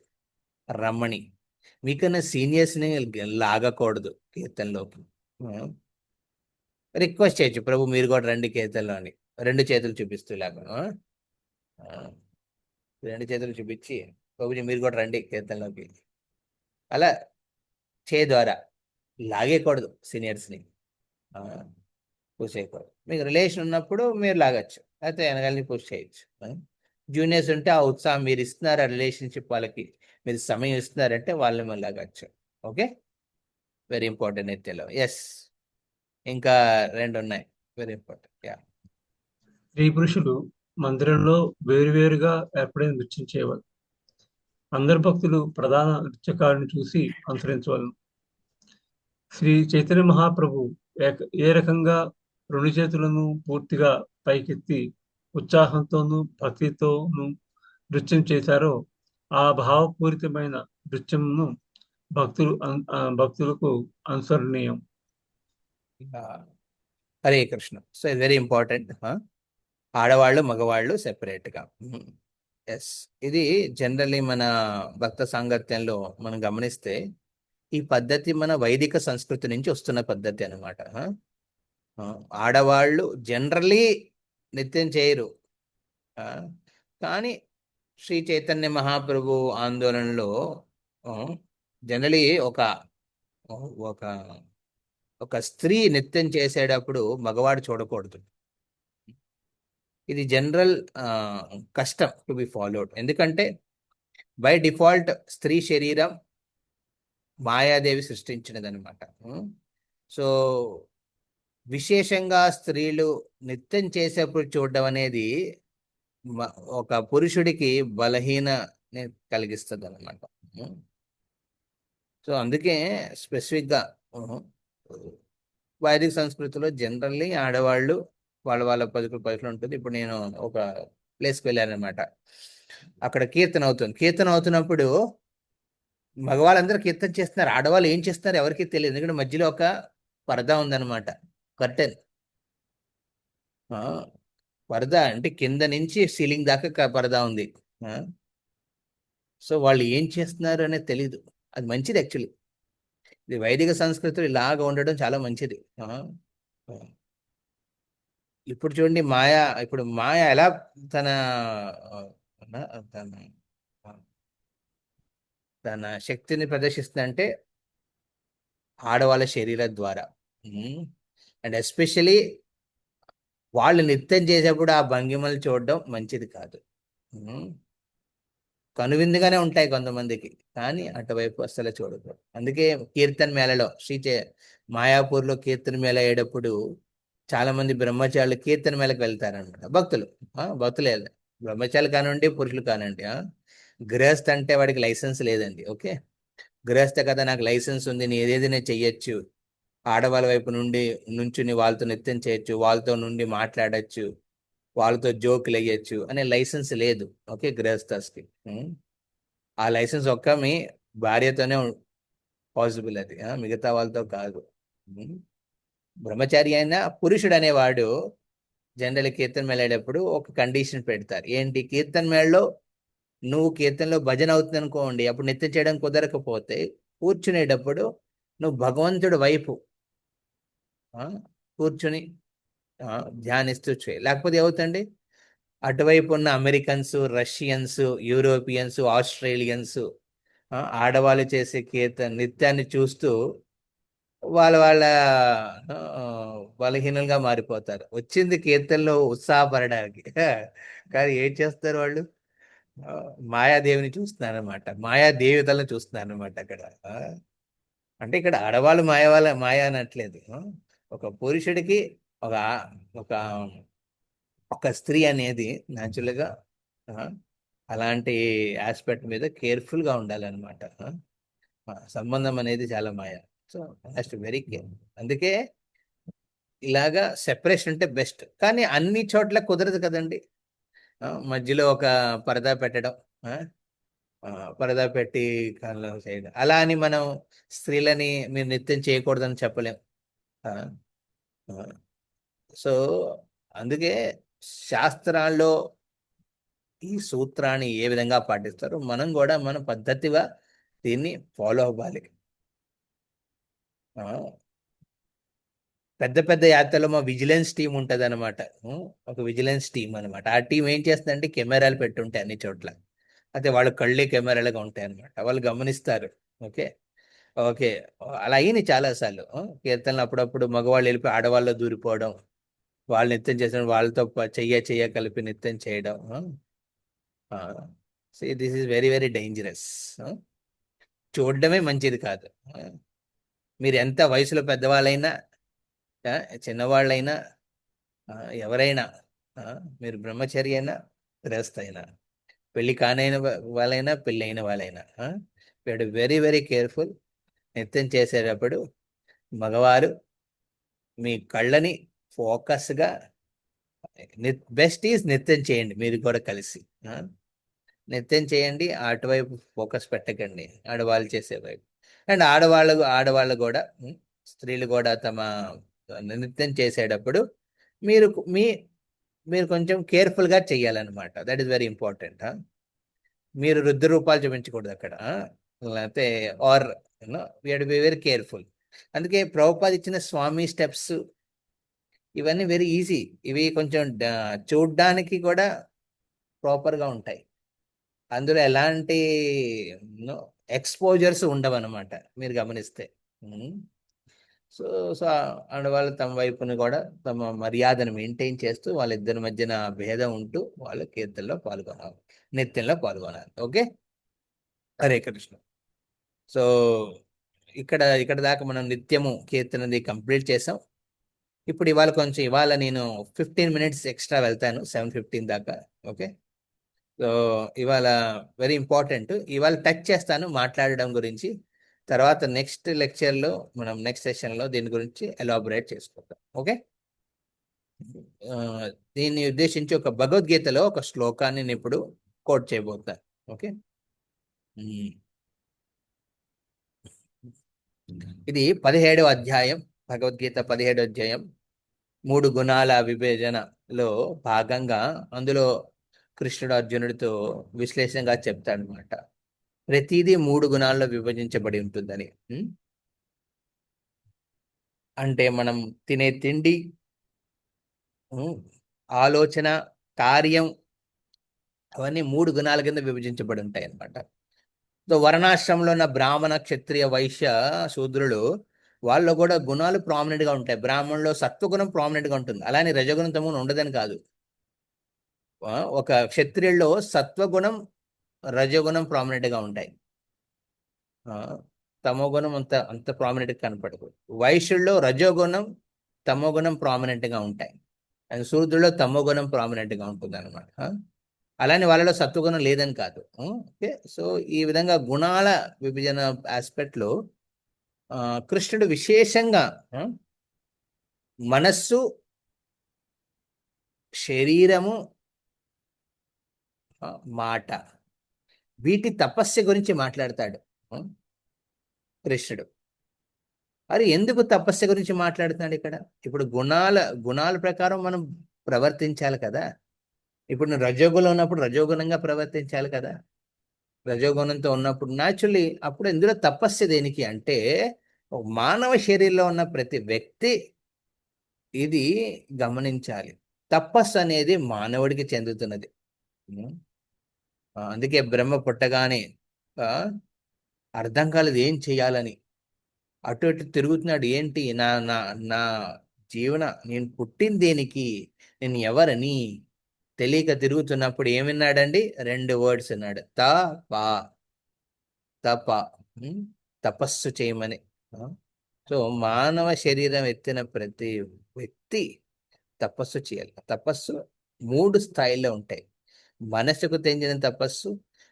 రమ్మని. మీకన్నా సీనియర్స్ ని లాగకూడదు కీర్తనలోకి. రిక్వెస్ట్ చేయొచ్చు, ప్రభు మీరు కూడా రండి కీర్తనలో అని, 2 చేతులు చూపిస్తూ లాగా 2 చేతులు చూపించి ప్రభుజీ మీరు కూడా రండి కీర్తనలోకి. అలా ద్వారా లాగేయకూడదు సీనియర్స్ని, పుష్ చేయకూడదు. మీకు రిలేషన్ ఉన్నప్పుడు మీరు లాగచ్చు, అయితే వెనకాలని పుష్ చేయొచ్చు. జూనియర్స్ ఉంటే ఆ ఉత్సాహం మీరు ఇస్తున్నారు, ఆ రిలేషన్షిప్ వాళ్ళకి మీరు సమయం ఇస్తున్నారంటే వాళ్ళని మళ్ళీ లాగచ్చు. ఓకే, వెరీ ఇంపార్టెంట్ నిత్యలో. ఎస్, ఇంకా 2 ఉన్నాయి, వెరీ ఇంపార్టెంట్. యా, స్త్రీ పురుషులు మందిరంలో వేరువేరుగా ఏర్పడిన నృత్యం చేయవాలి. అందరు భక్తులు ప్రధాన నృత్యకారుని చూసి అనుసరించవలను. శ్రీ చైతన్య మహాప్రభు ఏ రకంగా 2 చేతులను పూర్తిగా పైకెత్తి ఉత్సాహంతోనూ భక్తితోనూ నృత్యం చేశారో ఆ భావపూరితమైన నృత్యంను భక్తులకు అనుసరణీయం. Hare Krishna. So very important. ఆడవాళ్ళు మగవాళ్ళు సెపరేట్గా. ఎస్, ఇది జనరల్లీ మన భక్త సాంగత్యంలో మనం గమనిస్తే ఈ పద్ధతి మన వైదిక సంస్కృతి నుంచి వస్తున్న పద్ధతి అనమాట. ఆడవాళ్ళు జనరల్లీ నృత్యం చేయరు, కానీ శ్రీ చైతన్య మహాప్రభు ఆందోళనలో జనరలీ ఒక స్త్రీ నృత్యం చేసేటప్పుడు మగవాడు చూడకూడదు. ఇది జనరల్ కష్టం టు బి ఫాలోడ్. ఎందుకంటే బై డిఫాల్ట్ స్త్రీ శరీరం మాయాదేవి సృష్టించినది అనమాట. సో విశేషంగా స్త్రీలు నృత్యం చేసేప్పుడు చూడడం అనేది ఒక పురుషుడికి బలహీన కలిగిస్తుంది అనమాట. సో అందుకే స్పెసిఫిక్గా వైదిక సంస్కృతిలో జనరల్లీ ఆడవాళ్ళు వాళ్ళ పదుకులు ఉంటుంది. ఇప్పుడు నేను ఒక ప్లేస్కి వెళ్ళానమాట, అక్కడ కీర్తన అవుతున్నప్పుడు మగవాళ్ళందరూ కీర్తన చేస్తున్నారు, ఆడవాళ్ళు ఏం చేస్తున్నారు ఎవరికి తెలియదు. ఎందుకంటే మధ్యలో ఒక పరదా ఉందన్నమాట, కర్టెన్. పరదా అంటే కింద నుంచి సీలింగ్ దాకా పరదా ఉంది. సో వాళ్ళు ఏం చేస్తున్నారు అనేది తెలీదు. అది మంచిది యాక్చువల్లీ, ఇది వైదిక సంస్కృతులు ఇలాగ ఉండడం చాలా మంచిది. ఇప్పుడు చూడండి ఇప్పుడు మాయ ఎలా తన తన తన శక్తిని ప్రదర్శిస్తుందంటే ఆడవాళ్ళ శరీరం ద్వారా. అండ్ ఎస్పెషలీ వాళ్ళు నృత్యం చేసేప్పుడు ఆ భంగిమలు చూడడం మంచిది కాదు. ఉమ్. కనువిందుగానే ఉంటాయి కొంతమందికి, కానీ అటువైపు అస్సలు చూడకూడదు. అందుకే కీర్తన్ మేళలో మాయాపూర్లో కీర్తన మేళ అయ్యేటప్పుడు చాలా మంది బ్రహ్మచారులు కీర్తన మేళకు వెళ్తారనమాట. భక్తులే బ్రహ్మచారులు కానివ్వండి, పురుషులు కానివ్వండి. గృహస్థ అంటే వాడికి లైసెన్స్ లేదండి. ఓకే, గృహస్థ కదా, నాకు లైసెన్స్ ఉంది, నేను ఏదేదైనా చెయ్యొచ్చు, ఆడవాళ్ళ వైపు నుండి నుంచుని వాళ్ళతో నృత్యం చేయొచ్చు, వాళ్ళతో నుండి మాట్లాడచ్చు, వాళ్ళతో జోకులు వేయచ్చు అనే లైసెన్స్ లేదు. ఓకే, గృహస్థస్కి. ఆ లైసెన్స్ ఒక్క మీ భార్యతోనే పాసిబుల్, అది మిగతా వాళ్ళతో కాదు. ఉమ్. బ్రహ్మచారి అయినా పురుషుడు అనేవాడు జనరల్ కీర్తన మేళేటప్పుడు ఒక కండిషన్ పెడతారు. ఏంటి, కీర్తన మేళలో నువ్వు కీర్తనలో భజన అవుతుంది అనుకోండి, అప్పుడు నృత్యం చేయడం కుదరకపోతే కూర్చునేటప్పుడు నువ్వు భగవంతుడి వైపు కూర్చుని ధ్యానిస్తూ చేయి. లేకపోతే ఏమవుతండి, అటువైపు ఉన్న అమెరికన్స్, రష్యన్స్, యూరోపియన్స్, ఆస్ట్రేలియన్స్ ఆడవాళ్ళు చేసే నృత్యాన్ని చూస్తూ వాళ్ళ బలహీనంగా మారిపోతారు. వచ్చింది కీర్తనలో ఉత్సాహపడడానికి, కానీ ఏం చేస్తారు వాళ్ళు, మాయాదేవిని చూస్తున్నారు అనమాట, మాయా దేవతలను చూస్తున్నారు అనమాట అక్కడ. అంటే ఇక్కడ ఆడవాళ్ళు మాయ అనట్లేదు. ఒక పురుషుడికి ఒక ఒక ఒక స్త్రీ అనేది న్యాచురల్గా అలాంటి ఆస్పెక్ట్ మీద కేర్ఫుల్గా ఉండాలన్నమాట. సంబంధం అనేది చాలా మాయ. So next very care. అందుకే ఇలాగా సెపరేషన్ ఉంటే బెస్ట్, కానీ అన్ని చోట్ల కుదరదు కదండి. మధ్యలో ఒక పరదా పెట్టడం, పరదా పెట్టి కళ్ళు చేయడం, అలా అని మనం స్త్రీలని మీరు నృత్యం చేయకూడదని చెప్పలేం. సో అందుకే శాస్త్రాల్లో ఈ సూత్రాన్ని ఏ విధంగా పాటిస్తారో మనం కూడా మన పద్ధతిగా దీన్ని ఫాలో అవ్వాలి. పెద్ద పెద్ద యాత్రలో మా విజిలెన్స్ టీం ఉంటుంది అనమాట. ఒక విజిలెన్స్ టీం అనమాట. ఆ టీం ఏం చేస్తుందంటే కెమెరాలు పెట్టుంటాయి అన్ని చోట్ల. అయితే వాళ్ళు కళ్ళే కెమెరాలుగా ఉంటాయి అనమాట, వాళ్ళు గమనిస్తారు. ఓకే ఓకే అలా అయింది చాలాసార్లు. కీర్తనలు అప్పుడప్పుడు మగవాళ్ళు వెళ్ళిపోయి ఆడవాళ్ళు దూరిపోవడం, వాళ్ళు నృత్యం చేసిన వాళ్ళతో చెయ్య కలిపి నృత్యం చేయడం. This is very very dangerous. చూడడమే మంచిది కాదు. మీరు ఎంత వయసులో పెద్దవాళ్ళైనా, చిన్నవాళ్ళైనా, ఎవరైనా, మీరు బ్రహ్మచర్య అయినా, గృహస్థ అయినా, పెళ్లి కానైన వాళ్ళైనా, పెళ్ళి అయిన వాళ్ళైనా, వెరీ వెరీ కేర్ఫుల్. నృత్యం చేసేటప్పుడు మగవారు మీ కళ్ళని ఫోకస్గా, బెస్ట్ ఈజ్ నృత్యం చేయండి, మీరు కూడా కలిసి నృత్యం చేయండి, అటువైపు ఫోకస్ పెట్టకండి, ఆడవాళ్ళు చేసే వైపు. అండ్ ఆడవాళ్ళు కూడా, స్త్రీలు కూడా తమ నృత్యం చేసేటప్పుడు మీరు మీరు కొంచెం కేర్ఫుల్గా చెయ్యాలన్నమాట. That is very important. మీరు రుద్ర రూపాలు చూపించకూడదు అక్కడ, లేకపోతే are we have to be very careful. అందుకే ప్రభుపాద ఇచ్చిన స్వామి స్టెప్స్ ఇవన్నీ వెరీ ఈజీ. ఇవి కొంచెం చూడ్డానికి కూడా ప్రాపర్గా ఉంటాయి. అందులో ఎలాంటి ఎక్స్పోజర్స్ ఉండవన్నమాట, మీరు గమనిస్తే. సో సో ఆడవాళ్ళు తమ వైపుని కూడా తమ మర్యాదను మెయింటైన్ చేస్తూ వాళ్ళిద్దరి మధ్యన భేదం ఉంటూ వాళ్ళు కీర్తనలో పాల్గొనాలి, నృత్యంలో పాల్గొనాలి. ఓకే, హరే కృష్ణ. సో ఇక్కడ దాకా మనం నిత్యము కీర్తనది కంప్లీట్ చేసాం. ఇప్పుడు ఇవాళ నేను 15 minutes ఎక్స్ట్రా వెళ్తాను, 7:15 దాకా. ఓకే, సో ఇవాళ వెరీ ఇంపార్టెంట్, ఇవాళ టచ్ చేస్తాను మాట్లాడడం గురించి. తర్వాత నెక్స్ట్ లెక్చర్లో మనం నెక్స్ట్ సెషన్లో దీని గురించి ఎలాబొరేట్ చేసుకుంటాం. ఓకే, దీన్ని ఉద్దేశించి ఒక భగవద్గీతలో ఒక శ్లోకాన్ని నేను ఇప్పుడు కోట్ చేయబోతాను. ఓకే, ఇది 17వ అధ్యాయం, భగవద్గీత 17వ అధ్యాయం, 3 గుణాల విభజనలో భాగంగా అందులో కృష్ణుడు అర్జునుడితో విశ్లేషణగా చెప్తాడనమాట. ప్రతిదీ 3 గుణాల్లో విభజించబడి ఉంటుందని. అంటే మనం తినే తిండి, ఉమ్, ఆలోచన, కార్యం, అవన్నీ 3 గుణాల కింద విభజించబడి ఉంటాయి అన్నమాట. సో వర్ణాశ్రమంలో ఉన్న బ్రాహ్మణ, క్షత్రియ, వైశ్య, శూద్రులు వాళ్ళలో కూడా గుణాలు ప్రామినెంట్ గా ఉంటాయి. బ్రాహ్మణులో సత్వగుణం ప్రామినెంట్ గా ఉంటుంది, అలానే రజగుణం తమగుణం ఉండదని కాదు. ఒక క్షత్రియుల్లో సత్వగుణం, రజగుణం ప్రామినెంట్ గా ఉంటాయి. ఆ, తమోగుణం అంత అంత ప్రామినెంట్ గా కనపడదు. వైశ్యుల్లో రజోగుణం, తమోగుణం ప్రామినెంట్ గా ఉంటాయి. అండ్ శూద్రుల్లో తమోగుణం ప్రామినెంట్ గా ఉంటుంది అనమాట. అలానే వాళ్ళలో సత్వగుణం లేదని కాదు. ఓకే, సో ఈ విధంగా గుణాల విభజన ఆస్పెక్ట్ లో కృష్ణుడు విశేషంగా మనస్సు, శరీరము, మాట, వీటి తపస్సు గురించి మాట్లాడతాడు కృష్ణుడు. మరి ఎందుకు తపస్సు గురించి మాట్లాడుతున్నాడు ఇక్కడ? ఇప్పుడు గుణాల ప్రకారం మనం ప్రవర్తించాలి కదా. ఇప్పుడు నువ్వు రజోగుణం ఉన్నప్పుడు రజోగుణంగా ప్రవర్తించాలి కదా. రజోగుణంతో ఉన్నప్పుడు న్యాచురల్లీ అప్పుడు ఇందులో తపస్సు దేనికి అంటే, ఒక మానవ శరీరంలో ఉన్న ప్రతి వ్యక్తి ఇది గమనించాలి. తపస్సు అనేది మానవుడికి చెందుతున్నది. అందుకే బ్రహ్మ పుట్టగానే అర్థం కాలేదు ఏం చేయాలని, అటు ఇటు తిరుగుతున్నాడు. ఏంటి నా నా నా జీవన, నేను పుట్టిన దేనికి, నేను ఎవరని తెలియక తిరుగుతున్నప్పుడు ఏం విన్నాడండి? 2 వర్డ్స్ విన్నాడు, తప, తపస్సు చేయమని. సో మానవ శరీరం ఎత్తిన ప్రతి వ్యక్తి తపస్సు చేయాలి. తపస్సు 3 స్థాయిల్లో ఉంటాయి. మనసుకు చెందిన తపస్సు,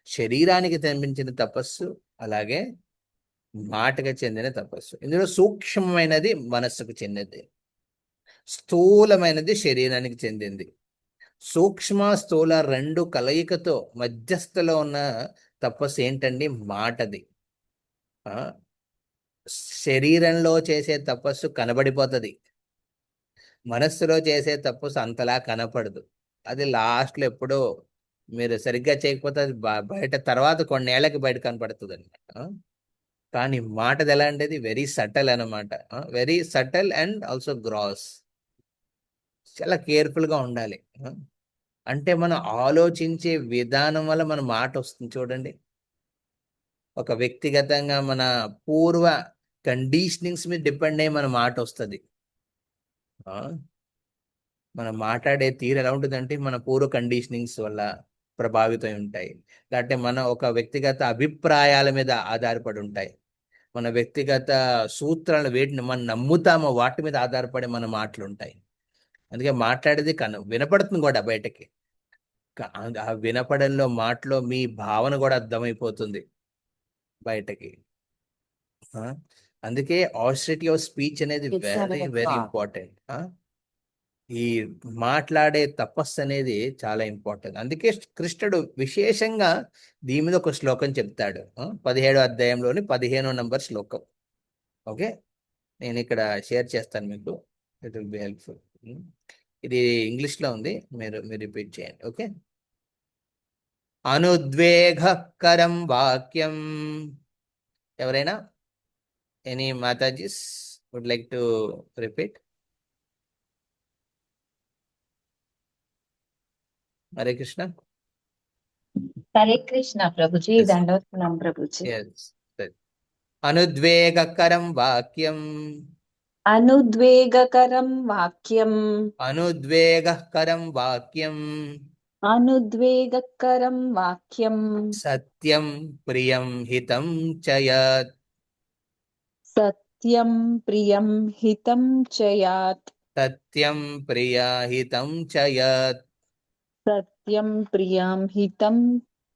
శరీరానికి చెందిన తపస్సు, అలాగే మాటకు చెందిన తపస్సు. ఇందులో సూక్ష్మమైనది మనస్సుకు చెందింది, స్థూలమైనది శరీరానికి చెందింది. సూక్ష్మ స్థూల 2 కలయికతో మధ్యస్థలో ఉన్న తపస్సు ఏంటండి? మాటది. శరీరంలో చేసే తపస్సు కనబడిపోతుంది, మనస్సులో చేసే తపస్సు అంతలా కనపడదు. అది లాస్ట్లో ఎప్పుడో మీరు సరిగ్గా చేయకపోతే అది బయట తర్వాత కొన్నేళ్లకి బయట కనపడుతుంది అనమాట. కానీ మాటది ఎలా అంటే వెరీ సటల్ అనమాట. Very subtle and also gross. చాలా కేర్ఫుల్గా ఉండాలి. అంటే మనం ఆలోచించే విధానం వల్ల మన మాట వస్తుంది చూడండి. ఒక వ్యక్తిగతంగా మన పూర్వ కండిషనింగ్స్ మీద డిపెండ్ అయ్యి మన మాట వస్తుంది. మనం మాట్లాడే తీరు ఎలా ఉంటుందంటే మన పూర్వ కండిషనింగ్స్ వల్ల ప్రభావితం ఉంటాయి. లేకపోతే మన ఒక వ్యక్తిగత అభిప్రాయాల మీద ఆధారపడి ఉంటాయి. మన వ్యక్తిగత సూత్రాలు వేటిని మనం నమ్ముతామో వాటి మీద ఆధారపడి మన మాటలు ఉంటాయి. అందుకే మాట్లాడేది వినపడుతుంది కూడా బయటకి. ఆ వినపడంలో మాటలో మీ భావన కూడా అర్థమైపోతుంది బయటకి. అందుకే ఆస్ట్రిటీ ఆఫ్ స్పీచ్ అనేది వెరీ వెరీ ఇంపార్టెంట్. ఈ మాట్లాడే తపస్సు అనేది చాలా ఇంపార్టెంట్. అందుకే కృష్ణుడు విశేషంగా దీని మీద ఒక శ్లోకం చెప్తాడు. 17వ అధ్యాయంలోని 15వ నంబర్ శ్లోకం. ఓకే, నేను ఇక్కడ షేర్ చేస్తాను మీకు, ఇట్ విల్ బి హెల్ప్ఫుల్. ఇది ఇంగ్లీష్లో ఉంది, మీరు రిపీట్ చేయండి. ఓకే. అనుద్వేగకరం వాక్యం. ఎవరైనా, any Matajis would like to repeat? Hare Krishna. Hare Krishna Prabhuji, Yes. దండవత్నం Prabhuji. అనుద్వేగకరం వాక్యం. అనుద్వేగకరం వాక్యం. అనుద్వేగకరం వాక్యం. అనుద్వేగకరం వాక్యం. సత్యం ప్రియం హితం చయత్. సత్యం ప్రియం హితం చయాత్. సత్యం ప్రియా హితం చయత్. సత్యం ప్రియం హితం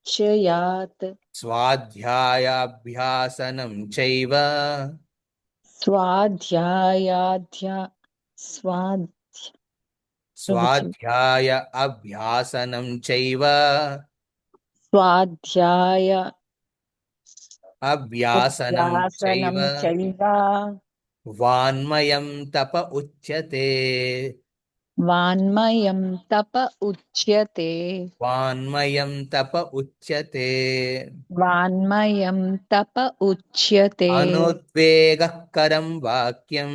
చయాత్. స్వాధ్యాయాభ్యాసనం చైవ. స్వాధ్యాయ అభ్యాసనం చైవ. స్వాధ్యాయ అభ్యాసనం అభ్యాసనం చైవ. చైవ. వాన్మయం తప ఉచ్యతే. వాన్మయం తప ఉచ్యతే. వాన్మయం తప ఉచ్యతే. వాన్మయం తప ఉచ్యతే. అనుద్వేగకరం వాక్యం.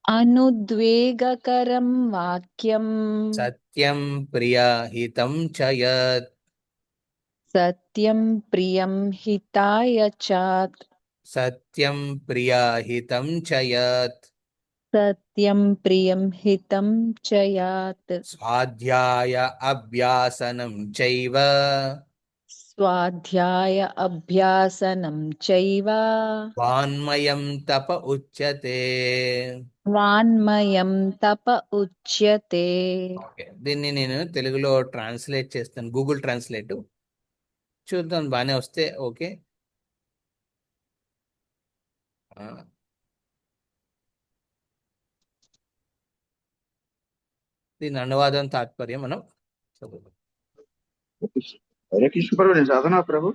అనుద్వేగకరం వాక్యం సత్యం ప్రియా హితం చ యత్. సత్యం ప్రియం హితాయ చాత్ సత్యం ప్రియా హితం చ యత్. సత్యం ప్రియం హితం చయాత్ స్వాధ్యాయ అభ్యాసనం చైవ స్వాధ్యాయ అభ్యాసనం చైవ వాన్మయం తప ఉచ్యతే. వాన్మయం తప ఉచ్యతే. ఓకే, దీన్ని నేను తెలుగులో ట్రాన్స్లేట్ చేస్తాను, గూగుల్ ట్రాన్స్లేట్. చూద్దాం, బాగానే వస్తే ఓకే. ఆ, దీని అనువాదం తాత్పర్యం మనం చదువుదాం. హరే కృష్ణ ప్రభు, నేను చదవనా ప్రభు?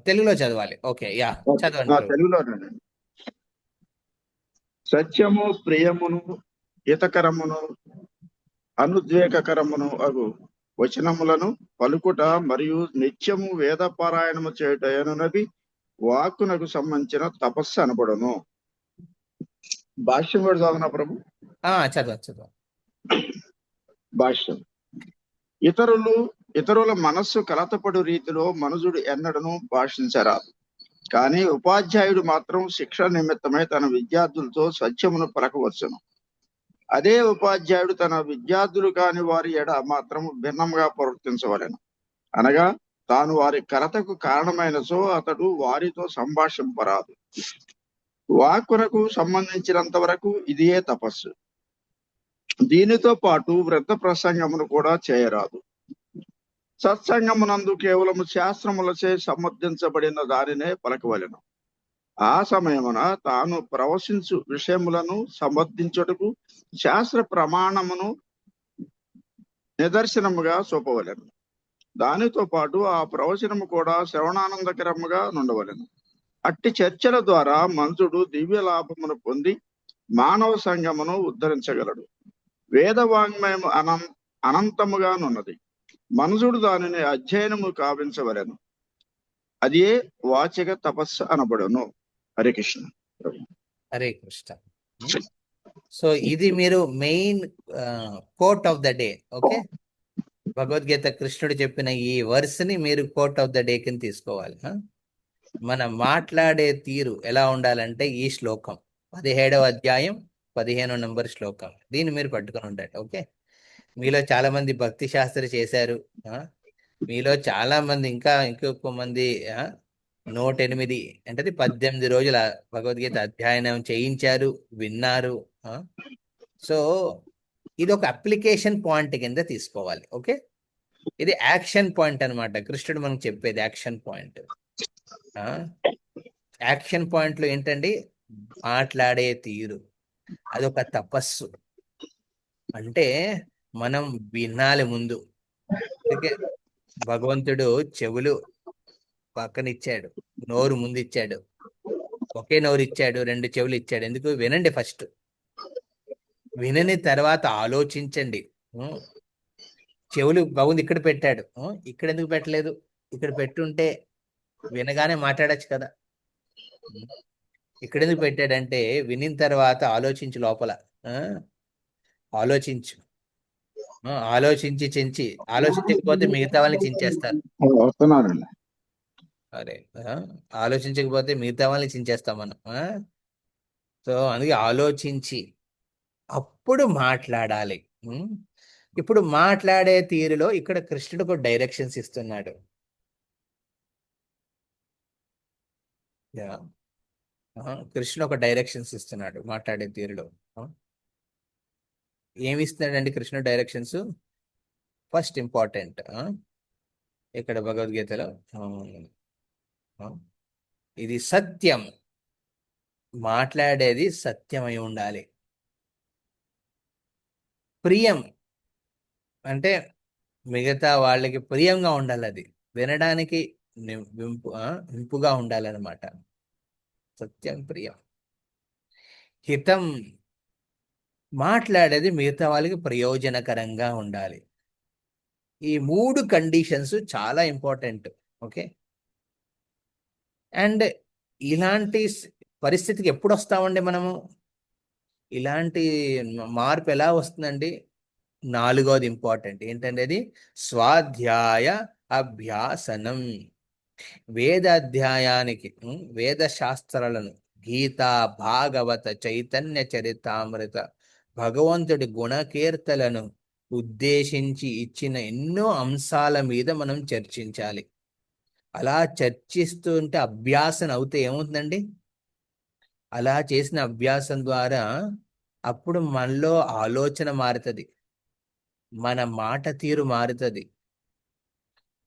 తెలుగులో చదవాలి. ఓకే, యా, చదవండి ప్రభు. తెలుగులోనండి. సత్యము ప్రియమును హితకరమును అనుద్వేగకరమును అగు వచనములను పలుకుట మరియు నిత్యము వేద పారాయణము చేయుటనున్నది వాక్కునకు సంబంధించిన తపస్సు అనబడును. భాష్యం కూడా చదవనా ప్రభు? చదవ. భాష్యం. ఇతరుల మనస్సు కలతపడు రీతిలో మనుజుడు ఎన్నడను భాషించరాదు. కానీ ఉపాధ్యాయుడు మాత్రం శిక్ష నిమిత్తమై తన విద్యార్థులతో సత్యమును పలకవచ్చును. అదే ఉపాధ్యాయుడు తన విద్యార్థులు కాని వారి ఎడ మాత్రం భిన్నంగా ప్రవర్తించవలెను. అనగా తాను వారి కలతకు కారణమైనచో అతడు వారితో సంభాషింపరాదు. వాక్కునకు సంబంధించినంత వరకు ఇదియే తపస్సు. దీనితో పాటు వృద్ధ ప్రసంగమును కూడా చేయరాదు. సత్సంగమునందు కేవలము శాస్త్రములచే సమర్థించబడిన దానినే పలకవలెను. ఆ సమయమున తాను ప్రవశించు విషయములను సమర్థించుటకు శాస్త్ర ప్రమాణమును నిదర్శనముగా చూపవలెను. దానితో పాటు ఆ ప్రవచనము కూడా శ్రవణానందకరముగా నుండవలెను. అట్టి చర్చల ద్వారా మనుషుడు దివ్య లాభమును పొంది మానవ సంఘమును ఉద్ధరించగలడు. వేదవాంగ్మయము అనంతముగానున్నది. మనుషుడు దానిని అధ్యయనము కావించవలెను. అదే వాచిక తపస్సు అనబడును. హరే కృష్ణ. హరే కృష్ణ. సో ఇది మీరు main quote of the day. Okay, Bhagavad Gita కృష్ణుడు చెప్పిన ఈ వర్స్ ని మీరు కోట్ ఆఫ్ ద డే కింద తీసుకోవాలి. మనం మాట్లాడే తీరు ఎలా ఉండాలంటే ఈ శ్లోకం 17వ అధ్యాయం 15వ నంబర్ శ్లోకం, దీన్ని మీరు పట్టుకొని ఉండండి. ఓకే, మీలో చాలా మంది భక్తి శాస్త్రి చేశారు. మీలో చాలా మంది ఇంకొక మంది 108 అంటే 18 రోజుల భగవద్గీత అధ్యయనం చేయించారు, విన్నారు. సో ఇది ఒక అప్లికేషన్ పాయింట్ కింద తీసుకోవాలి. ఓకే, ఇది యాక్షన్ పాయింట్ అన్నమాట. కృష్ణుడు మనకు చెప్పేది యాక్షన్ పాయింట్. యాక్షన్ పాయింట్లు ఏంటండి? మాట్లాడే తీరు, అదొక తపస్సు. అంటే మనం వినాలి ముందు. అందుకే భగవంతుడు చెవులు పక్కన ఇచ్చాడు, నోరు ముందు ఇచ్చాడు. ఒకే నోరు ఇచ్చాడు, 2 చెవులు ఇచ్చాడు. ఎందుకు? వినండి ఫస్ట్. వినని తర్వాత ఆలోచించండి. చెవులు బాగుంది ఇక్కడ పెట్టాడు, ఇక్కడ ఎందుకు పెట్టలేదు? ఇక్కడ పెట్టుంటే వినగానే మాట్లాడచ్చు కదా. ఇక్కడ ఎందుకు పెట్టాడంటే వినిన తర్వాత ఆలోచించు, లోపల ఆలోచించు. ఆలోచించకపోతే మిగతా వాళ్ళని చించేస్తారు. అరే, ఆలోచించకపోతే మిగతా వాళ్ళని చించేస్తాం మనం. సో అందుకే ఆలోచించి అప్పుడు మాట్లాడాలి. ఇప్పుడు మాట్లాడే తీరులో ఇక్కడ కృష్ణుడు డైరెక్షన్స్ ఇస్తున్నాడు. కృష్ణుడు ఒక డైరెక్షన్స్ ఇస్తున్నాడు మాట్లాడే తీరులో. ఏమి ఇస్తున్నాడండి కృష్ణుడు డైరెక్షన్స్? ఫస్ట్ ఇంపార్టెంట్ ఇక్కడ భగవద్గీతలో ఇది సత్యం, మాట్లాడేది సత్యమై ఉండాలి. ప్రియం అంటే మిగతా వాళ్ళకి ప్రియంగా ఉండాలి, అది వినడానికి ఇంపుగా ఉండాలన్నమాట. సత్యం, ప్రియం. హితం, మాట్లాడేది మిగతా వాళ్ళకి ప్రయోజనకరంగా ఉండాలి. ఈ 3 కండిషన్స్ చాలా ఇంపార్టెంట్. ఓకే, అండ్ ఇలాంటి పరిస్థితికి ఎప్పుడు వస్తామండి మనము? ఇలాంటి మార్పు ఎలా వస్తుందండి? నాలుగోది ఇంపార్టెంట్ ఏంటంటే అది స్వాధ్యాయ అభ్యాసనం. వేద అధ్యాయానికి వేద శాస్త్రాలను గీత, భాగవత, చైతన్య చరితామృత, భగవంతుడి గుణకీర్తలను ఉద్దేశించి ఇచ్చిన ఎన్నో అంశాల మీద మనం చర్చించాలి. అలా చర్చిస్తూ ఉంటే అభ్యాసం అవుతే ఏమవుతుందండి? అలా చేసిన అభ్యాసం ద్వారా అప్పుడు మనలో ఆలోచన మారుతుంది, మన మాట తీరు మారుతుంది.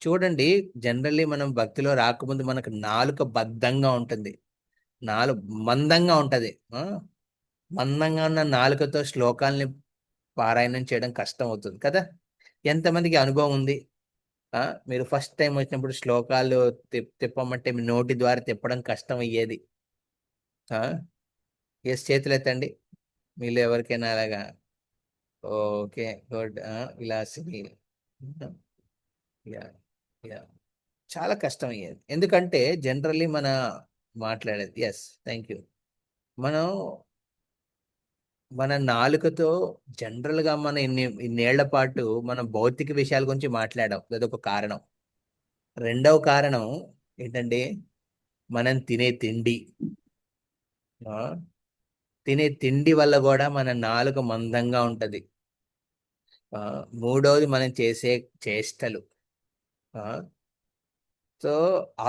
చూడండి, జనరల్లీ మనం భక్తిలో రాకముందు మనకు నాలుక బద్ధంగా ఉంటుంది, మందంగా ఉంటది. మందంగా ఉన్న నాలుకతో శ్లోకాల్ని పారాయణం చేయడం కష్టం అవుతుంది కదా. ఎంతమందికి అనుభవం ఉంది? మీరు ఫస్ట్ టైం వచ్చినప్పుడు శ్లోకాలు తిప్పమంటే మీ నోటి ద్వారా తిప్పడం కష్టం అయ్యేది. ఎస్, చేతులు ఎత్తండి మీలో ఎవరికైనా అలాగా. Okay, good. విలాసిని, యా యా చాలా కష్టం అయ్యేది. ఎందుకంటే జనరల్లీ మన మాట్లాడేది. Yes, thank you. మనం మన నాలుకతో జనరల్గా మన ఇన్నేళ్ల పాటు మనం భౌతిక విషయాల గురించి మాట్లాడాం, అదొక కారణం. రెండవ కారణం ఏంటంటే మనం తినే తిండి. తినే తిండి వల్ల కూడా మన నాలుక మందంగా ఉంటది. మూడవది మనం చేసే చేష్టలు. సో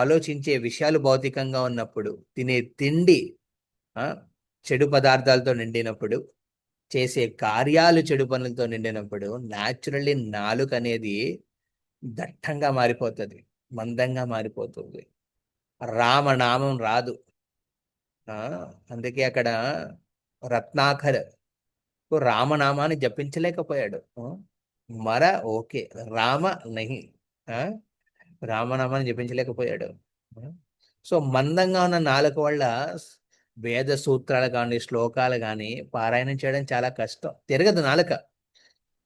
ఆలోచించే విషయాలు భౌతికంగా ఉన్నప్పుడు, తినే తిండి చెడు పదార్థాలతో నిండినప్పుడు, చేసే కార్యాలు చెడు పనులతో నిండినప్పుడు న్యాచురల్లీ నాలుక అనేది దట్టంగా మారిపోతుంది, మందంగా మారిపోతుంది. రామనామం రాదు. అందుకే అక్కడ రత్నాకర్ రామనామాన్ని జపించలేకపోయాడు. ఓకే, రామ నహి, రామనామాన్ని జపించలేకపోయాడు. సో మందంగా ఉన్న నాలుక వల్ల వేద సూత్రాలు కానీ శ్లోకాలు కానీ పారాయణం చేయడం చాలా కష్టం. తిరగదు నాలుక,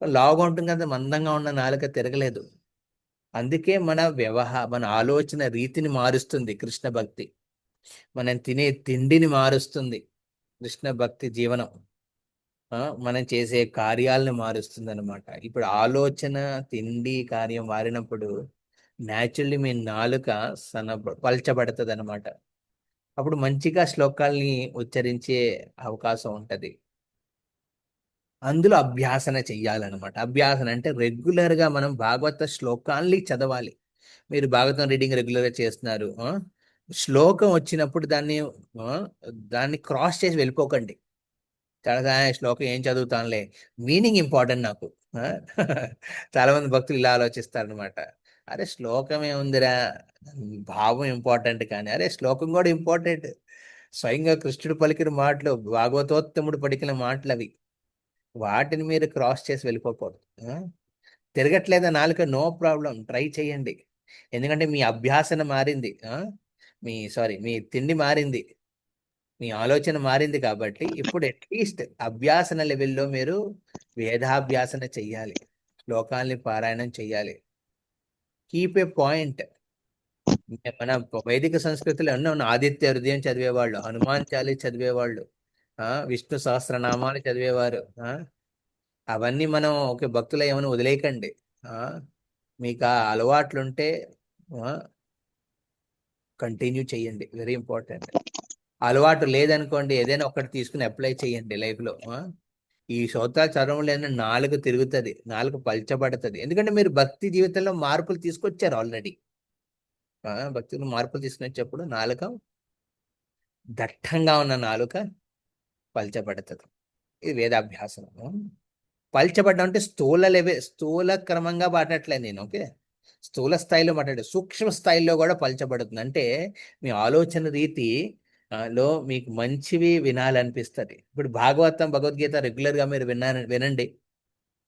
లావుగా ఉంటుంది కదా, మందంగా ఉన్న నాలుక తిరగలేదు. అందుకే మన ఆలోచన రీతిని మారుస్తుంది కృష్ణ భక్తి, మనం తినే తిండిని మారుస్తుంది కృష్ణ భక్తి జీవనం, మనం చేసే కార్యాలను మారుస్తుంది అనమాట. ఇప్పుడు ఆలోచన, తిండి, కార్యం మారినప్పుడు న్యాచురల్లీ మీ నాలుక పల్చబడుతుంది అనమాట. అప్పుడు మంచిగా శ్లోకాల్ని ఉచ్చరించే అవకాశం ఉంటది. అందులో అభ్యాసన చెయ్యాలన్నమాట. అభ్యాసన అంటే రెగ్యులర్గా మనం భాగవత శ్లోకాల్ని చదవాలి. మీరు భాగవతం రీడింగ్ రెగ్యులర్గా చేస్తున్నారు, శ్లోకం వచ్చినప్పుడు దాన్ని క్రాస్ చేసి వెళ్ళిపోకండి. చాలా శ్లోకం ఏం చదువుతానులే, మీనింగ్ ఇంపార్టెంట్ నాకు. చాలా మంది భక్తులు ఇలా ఆలోచిస్తారనమాట. అరే శ్లోకం ఏముందిరా, భావం ఇంపార్టెంట్, కానీ అరే శ్లోకం కూడా ఇంపార్టెంట్. స్వయంగా కృష్ణుడు పలికిన మాటలు, భాగవతోత్తముడు పలికిన మాటలు అవి. వాటిని మీరు క్రాస్ చేసి వెళ్ళిపోకూడదు. తిరగట్లేదా నాలుక? నో ప్రాబ్లం, ట్రై చేయండి. ఎందుకంటే మీ అభ్యాసన మారింది, మీ తిండి మారింది, మీ ఆలోచన మారింది. కాబట్టి ఇప్పుడు అట్లీస్ట్ అభ్యాసన లెవెల్లో మీరు వేదాభ్యాసన చెయ్యాలి, శ్లోకాల్ని పారాయణం చెయ్యాలి. Keep a point. మన వైదిక సంస్కృతిలో ఎన్నో ఆదిత్య హృదయం చదివేవాళ్ళు, హనుమాన్ చాలీసా చదివేవాళ్ళు, విష్ణు సహస్రనామాలు చదివేవారు. అవన్నీ మనం ఒక భక్తులు ఏమైనా వదిలేయకండి. మీకు ఆ అలవాట్లుంటే కంటిన్యూ చేయండి, వెరీ ఇంపార్టెంట్. అలవాటు లేదనుకోండి, ఏదైనా ఒకటి తీసుకుని అప్లై చేయండి లైఫ్లో. ఈ శ్రోతాలు చదవలేని నాలుగు తిరుగుతుంది, నాలుగు పల్చబడుతుంది. ఎందుకంటే మీరు భక్తి జీవితంలో మార్పులు తీసుకొచ్చారు ఆల్రెడీ. భక్తులు మార్పులు తీసుకొచ్చేప్పుడు నాలుక దట్టంగా ఉన్న నాలుక పల్చబడుతుంది. ఇది వేదాభ్యాసం. పల్చబడ్డం అంటే స్థూల క్రమంగా మాట్లాడట్లేదు నేను, ఓకే, స్థూల స్థాయిలో మాట్లాడే, సూక్ష్మ స్థాయిలో కూడా పల్చబడుతుంది. అంటే మీ ఆలోచన రీతి లో మీకు మంచివి వినాలనిపిస్తుంది. ఇప్పుడు భాగవతం, భగవద్గీత రెగ్యులర్గా మీరు వినండి.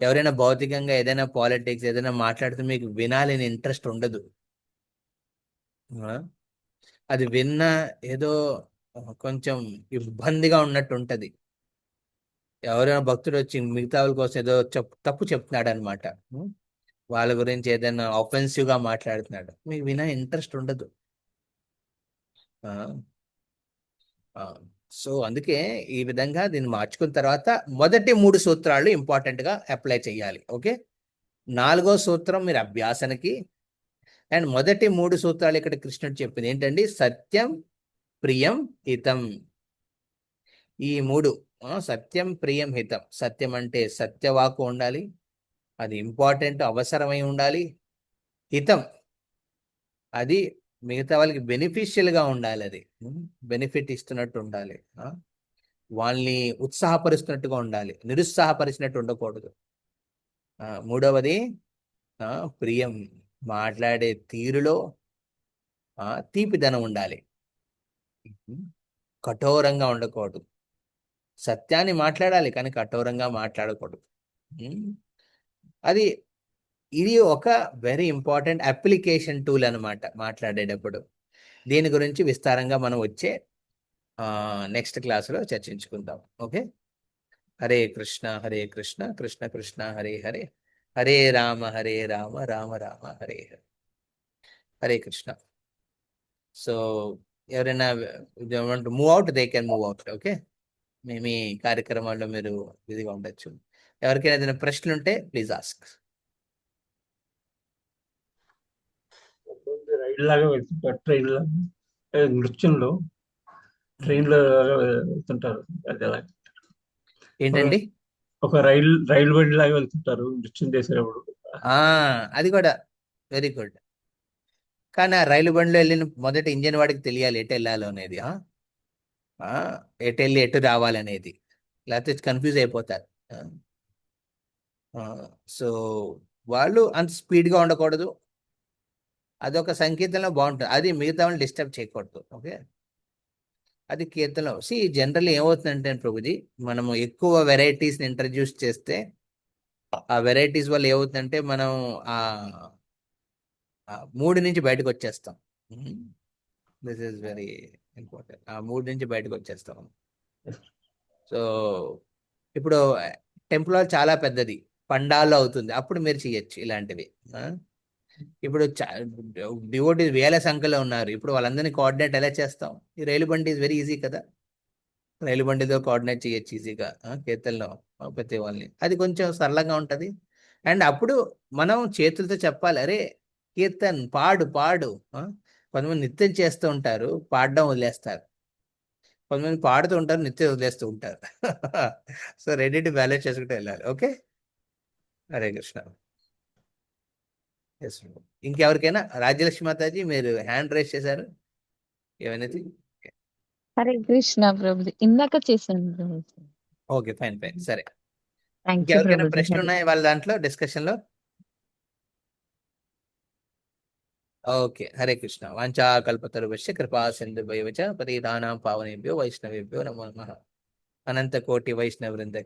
ఎవరైనా భౌతికంగా ఏదైనా పాలిటిక్స్ ఏదైనా మాట్లాడితే మీకు వినాలని ఇంట్రెస్ట్ ఉండదు. అది విన్నా ఏదో కొంచెం ఇబ్బందిగా ఉన్నట్టు ఉంటది. ఎవరైనా భక్తుడు వచ్చి మిగతా వాళ్ళ కోసం ఏదో తప్పు చెప్తున్నాడు అనమాట, వాళ్ళ గురించి ఏదైనా ఆఫెన్సివ్ గా మాట్లాడుతున్నాడు, మీకు వినా ఇంట్రెస్ట్ ఉండదు. సో అందుకే ఈ విధంగా దీన్ని మార్చుకున్న తర్వాత మొదటి 3 సూత్రాలు ఇంపార్టెంట్ గా అప్లై చేయాలి. ఓకే, 4వ సూత్రం మీరు అభ్యాసనకి, అండ్ మొదటి 3 సూత్రాలు ఇక్కడ కృష్ణుడు చెప్పింది ఏంటండి? సత్యం, ప్రియం, హితం. ఈ 3 సత్యం, ప్రియం, హితం. సత్యం అంటే సత్యవాకు ఉండాలి, అది ఇంపార్టెంట్, అవసరమై ఉండాలి. హితం అది మిగతా వాళ్ళకి బెనిఫిషియల్ గా ఉండాలి, అది బెనిఫిట్ ఇస్తున్నట్టు ఉండాలి, వాళ్ళని ఉత్సాహపరుస్తున్నట్టుగా ఉండాలి, నిరుత్సాహపరిచినట్టు ఉండకూడదు. మూడవది ప్రియం, మాట్లాడే తీరులో తీపిదనం ఉండాలి, కఠోరంగా ఉండకూడదు. సత్యాన్ని మాట్లాడాలి కానీ కఠోరంగా మాట్లాడకూడదు. ఇది ఒక వెరీ ఇంపార్టెంట్ అప్లికేషన్ టూల్ అన్నమాట మాట్లాడేటప్పుడు. దీని గురించి విస్తారంగా మనం వచ్చే నెక్స్ట్ క్లాసులో చర్చించుకుందాం. ఓకే, హరే కృష్ణ హరే కృష్ణ కృష్ణ కృష్ణ హరే హరే, హరే రామ రామ రామ హరే హరే. హరే కృష్ణ. సో ఎవరైనా move out, they can move out. Okay, మీ కార్యక్రమాల్లో మీరు బిజీగా ఉండొచ్చు. ఎవరికైనా ఏదైనా ప్రశ్నలు ఉంటే ప్లీజ్ ఆస్క్. రైలు లాగా వెళ్తుంటారు, ట్రైన్ లాగా, నృత్యంలో ట్రైన్ లాగా వెళ్తుంటారు. అది ఎలా? ఏంటండి? ఒక రైలు బండి లాగా వెళ్తుంటారు నృత్యం చేసేటప్పుడు. అది కూడా వెరీ గుడ్. కానీ ఆ రైలు బండిలో వెళ్ళిన మొదటి ఇంజన్ వాడికి తెలియాలి ఎటు వెళ్ళాలో అనేది, ఎటు వెళ్ళి ఎటు రావాలనేది, లేకపోతే కన్ఫ్యూజ్ అయిపోతారు. సో వాళ్ళు అంత స్పీడ్గా ఉండకూడదు, అదొక సంకేతంలో బాగుంటుంది, అది మిగతా వాళ్ళని డిస్టర్బ్ చేయకూడదు. ఓకే, అది కీర్తనలో జనరల్లీ ఏమవుతుందంటే ప్రభుజీ, మనము ఎక్కువ వెరైటీస్ని ఇంట్రడ్యూస్ చేస్తే ఆ వెరైటీస్ వల్ల ఏమవుతుందంటే మనం ఆ 3 నుంచి బయటకు వచ్చేస్తాం. This is very important. ఆ 3 నుంచి బయటకు వచ్చేస్తాం. సో ఇప్పుడు టెంపుల్ హాల్ చాలా పెద్దది, పండాల్లో అవుతుంది, అప్పుడు మీరు చేయొచ్చు ఇలాంటివి. ఇప్పుడు డివోటీస్ వేల సంఖ్యలో ఉన్నారు, ఇప్పుడు వాళ్ళందరినీ కోఆర్డినేట్ ఎలా చేస్తాం? ఈ రైలు బండి ఇస్ వెరీ ఈజీ కదా, రైలు బండితో కోఆర్డినేట్ చేయొచ్చు ఈజీగా కీర్తనలో ప్రతి వాళ్ళని. అది కొంచెం సరళంగా ఉంటుంది. అండ్ అప్పుడు మనం చేతులతో చెప్పాలి, అరే కీర్తన్ పాడు పాడు. కొంతమంది నిత్యం చేస్తూ ఉంటారు, పాడడం వదిలేస్తారు. కొంతమంది పాడుతూ ఉంటారు, నిత్యం వదిలేస్తూ ఉంటారు. సో రెండింటి బ్యాలెన్స్ చేసుకుంటూ వెళ్ళాలి. ఓకే, హరే కృష్ణ. ఇంకెవరికైనా? రాజ్యలక్ష్మి మాతాజీ మీరు హ్యాండ్ రైజ్ చేశారు, ఏమైనా? హరే కృష్ణ ప్రభుజీ, ఇందాక చేశాను ప్రభుజీ. ఓకే, ఫైన్ ఫైన్, సరే. థ్యాంక్ యూ ఇంకెవరికైనా ప్రభుజీ. ప్రశ్నలు ఉన్నాయి వాళ్ళ దాంట్లో డిస్కషన్ లో? ఓకే, హరే కృష్ణ. వాంఛా కల్పతరుభ్యశ్చ కృపా సింధుభ్యశ్చ పతితానాం పావనేభ్యో వైష్ణవేభ్యో నమో నమః. అనంత కోటి వైష్ణవ వృంద